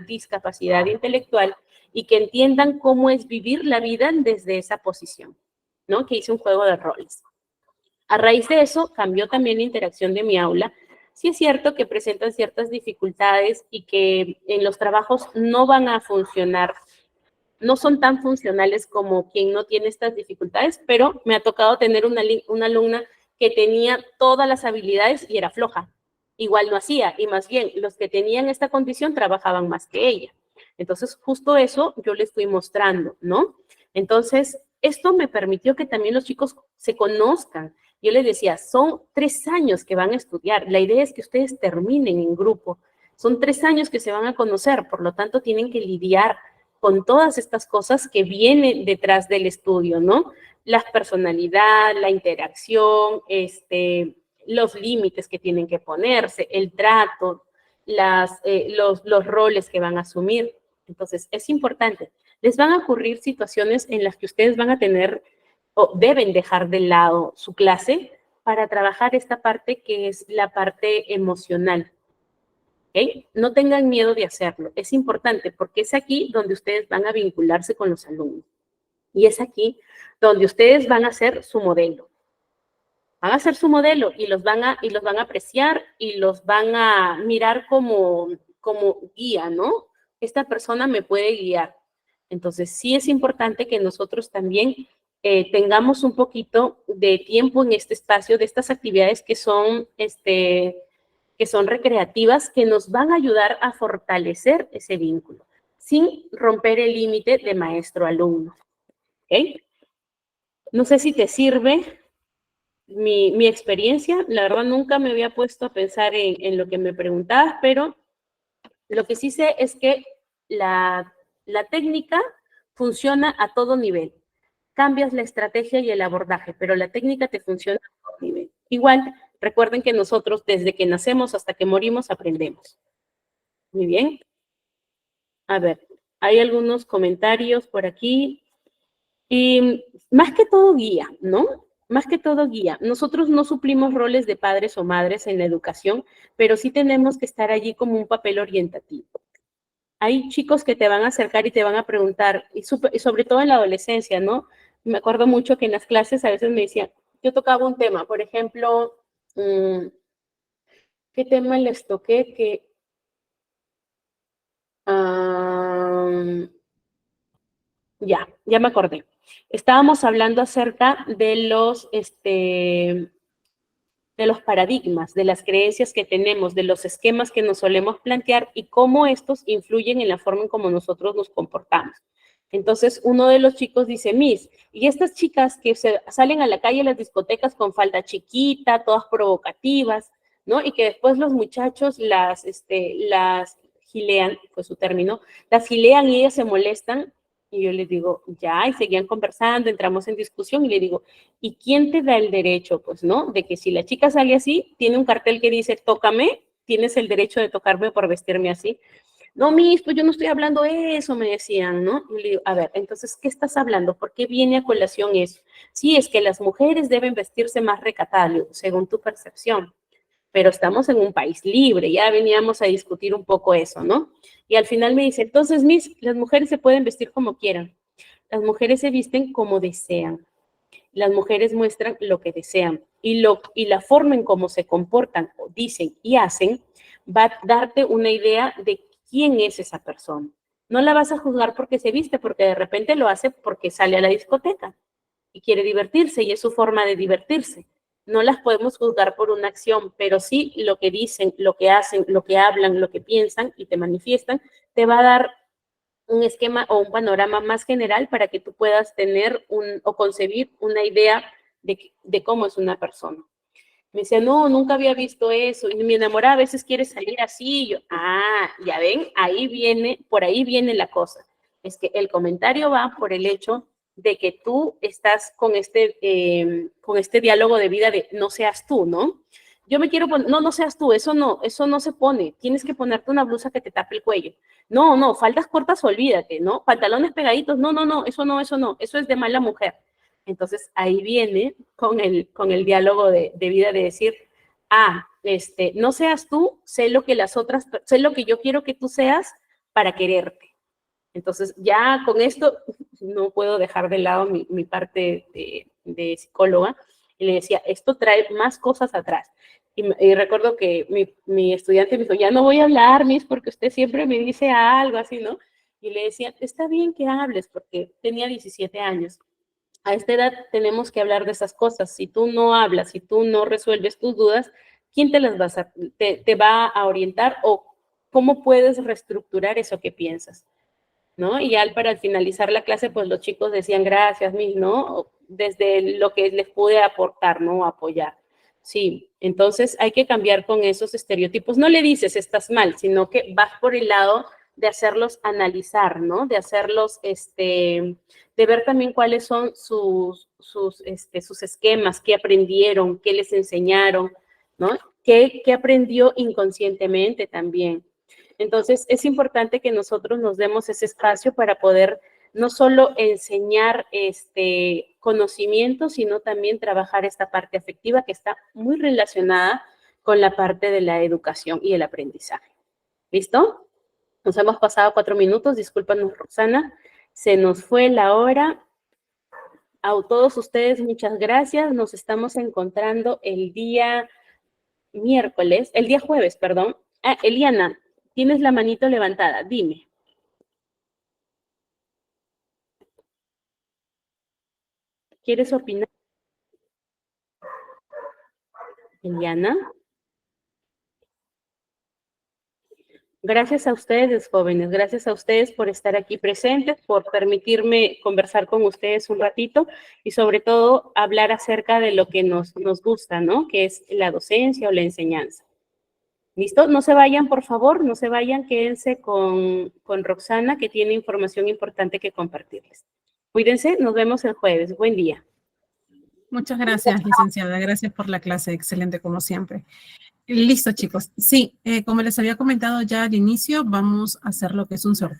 discapacidad intelectual y que entiendan cómo es vivir la vida desde esa posición, ¿no? Que hice un juego de roles. A raíz de eso, cambió también la interacción de mi aula. Sí es cierto que presentan ciertas dificultades y que en los trabajos no van a funcionar, no son tan funcionales como quien no tiene estas dificultades, pero me ha tocado tener una alumna que tenía todas las habilidades y era floja. Igual no hacía, y más bien los que tenían esta condición trabajaban más que ella. Entonces, justo eso yo les fui mostrando, ¿no? Entonces, esto me permitió que también los chicos se conozcan. Yo les decía, son 3 años que van a estudiar. La idea es que ustedes terminen en grupo. Son 3 años que se van a conocer, por lo tanto, tienen que lidiar con todas estas cosas que vienen detrás del estudio, ¿no? La personalidad, la interacción, los límites que tienen que ponerse, el trato, los roles que van a asumir. Entonces, es importante. Les van a ocurrir situaciones en las que ustedes van a tener o deben dejar de lado su clase para trabajar esta parte que es la parte emocional. ¿Okay? No tengan miedo de hacerlo. Es importante porque es aquí donde ustedes van a vincularse con los alumnos. Y es aquí donde ustedes van a ser su modelo. Van a ser su modelo y los van a apreciar y los van a mirar como guía, ¿no? Esta persona me puede guiar. Entonces, sí es importante que nosotros también tengamos un poquito de tiempo en este espacio de estas actividades que son recreativas, que nos van a ayudar a fortalecer ese vínculo, sin romper el límite de maestro-alumno. ¿Okay? No sé si te sirve mi experiencia. La verdad, nunca me había puesto a pensar en lo que me preguntabas, pero lo que sí sé es que la técnica funciona a todo nivel. Cambias la estrategia y el abordaje, pero la técnica te funciona a todo nivel. Igual, recuerden que nosotros desde que nacemos hasta que morimos aprendemos. Muy bien. A ver, hay algunos comentarios por aquí. Y más que todo guía, ¿no? Más que todo guía. Nosotros no suplimos roles de padres o madres en la educación, pero sí tenemos que estar allí como un papel orientativo. Hay chicos que te van a acercar y te van a preguntar, y sobre todo en la adolescencia, ¿no? Me acuerdo mucho que en las clases a veces me decían, yo tocaba un tema, por ejemplo, ¿qué tema les toqué? Que ya me acordé. Estábamos hablando acerca de los paradigmas, de las creencias que tenemos, de los esquemas que nos solemos plantear y cómo estos influyen en la forma en cómo nosotros nos comportamos. Entonces, uno de los chicos dice, Miss, y estas chicas que salen a la calle a las discotecas con falda chiquita, todas provocativas, ¿no? Y que después los muchachos las gilean, fue su término, las gilean y ellas se molestan. Y yo les digo, ya, y seguían conversando, entramos en discusión y le digo, ¿y quién te da el derecho? Pues, ¿no? De que si la chica sale así, tiene un cartel que dice, tócame, tienes el derecho de tocarme por vestirme así. No, Miss, pues yo no estoy hablando eso, me decían, ¿no? Y le digo, a ver, entonces, ¿qué estás hablando? ¿Por qué viene a colación eso? Sí, es que las mujeres deben vestirse más recatado, según tu percepción. Pero estamos en un país libre, ya veníamos a discutir un poco eso, ¿no? Y al final me dice, entonces, Miss, las mujeres se pueden vestir como quieran. Las mujeres se visten como desean. las mujeres muestran lo que desean y la forma en cómo se comportan, dicen y hacen va a darte una idea de quién es esa persona. No la vas a juzgar porque se viste, porque de repente lo hace porque sale a la discoteca y quiere divertirse y es su forma de divertirse. No las podemos juzgar por una acción, pero sí lo que dicen, lo que hacen, lo que hablan, lo que piensan y te manifiestan, te va a dar un esquema o un panorama más general para que tú puedas tener o concebir una idea de cómo es una persona. Me decía, no, nunca había visto eso. Y mi enamorada a veces quiere salir así. Y yo, ya ven, por ahí viene la cosa. Es que el comentario va por el hecho de que tú estás con este diálogo de vida de no seas tú, ¿no? Yo me quiero poner, no seas tú, eso no se pone. Tienes que ponerte una blusa que te tape el cuello. No, faldas cortas, olvídate, ¿no? Pantalones pegaditos, no, eso es de mala mujer. Entonces ahí viene con el diálogo de vida de decir, no seas tú, sé lo que yo quiero que tú seas para quererte. Entonces ya con esto no puedo dejar de lado mi parte de psicóloga y le decía, esto trae más cosas atrás. Y recuerdo que mi estudiante me dijo, ya no voy a hablar, Miss, porque usted siempre me dice algo así, ¿no? Y le decía, está bien que hables, porque tenía 17 años. A esta edad tenemos que hablar de esas cosas. Si tú no hablas, si tú no resuelves tus dudas, ¿quién te va a orientar o cómo puedes reestructurar eso que piensas? ¿No? Y ya para finalizar la clase, pues los chicos decían gracias, Miss, ¿no? Desde lo que les pude aportar, ¿no? Apoyar. Sí, entonces hay que cambiar con esos estereotipos. No le dices estás mal, sino que vas por el lado de hacerlos analizar, ¿no? De hacerlos, de ver también cuáles son sus esquemas, qué aprendieron, qué les enseñaron, ¿no? ¿Qué aprendió inconscientemente también? Entonces, es importante que nosotros nos demos ese espacio para poder no solo enseñar conocimiento, sino también trabajar esta parte afectiva que está muy relacionada con la parte de la educación y el aprendizaje. ¿Listo? Nos hemos pasado 4 minutos, discúlpanos, Roxana, se nos fue la hora. A todos ustedes, muchas gracias. Nos estamos encontrando el día jueves, perdón. Eliana, tienes la manito levantada, dime. ¿Quieres opinar? Eliana. Gracias a ustedes, jóvenes, gracias a ustedes por estar aquí presentes, por permitirme conversar con ustedes un ratito y sobre todo hablar acerca de lo que nos gusta, ¿no? Que es la docencia o la enseñanza. ¿Listo? No se vayan, por favor, no se vayan, quédense con Roxana, que tiene información importante que compartirles. Cuídense, nos vemos el jueves. Buen día. Muchas gracias, licenciada. Gracias por la clase, excelente como siempre. Listo, chicos. Sí, como les había comentado ya al inicio, vamos a hacer lo que es un sorteo.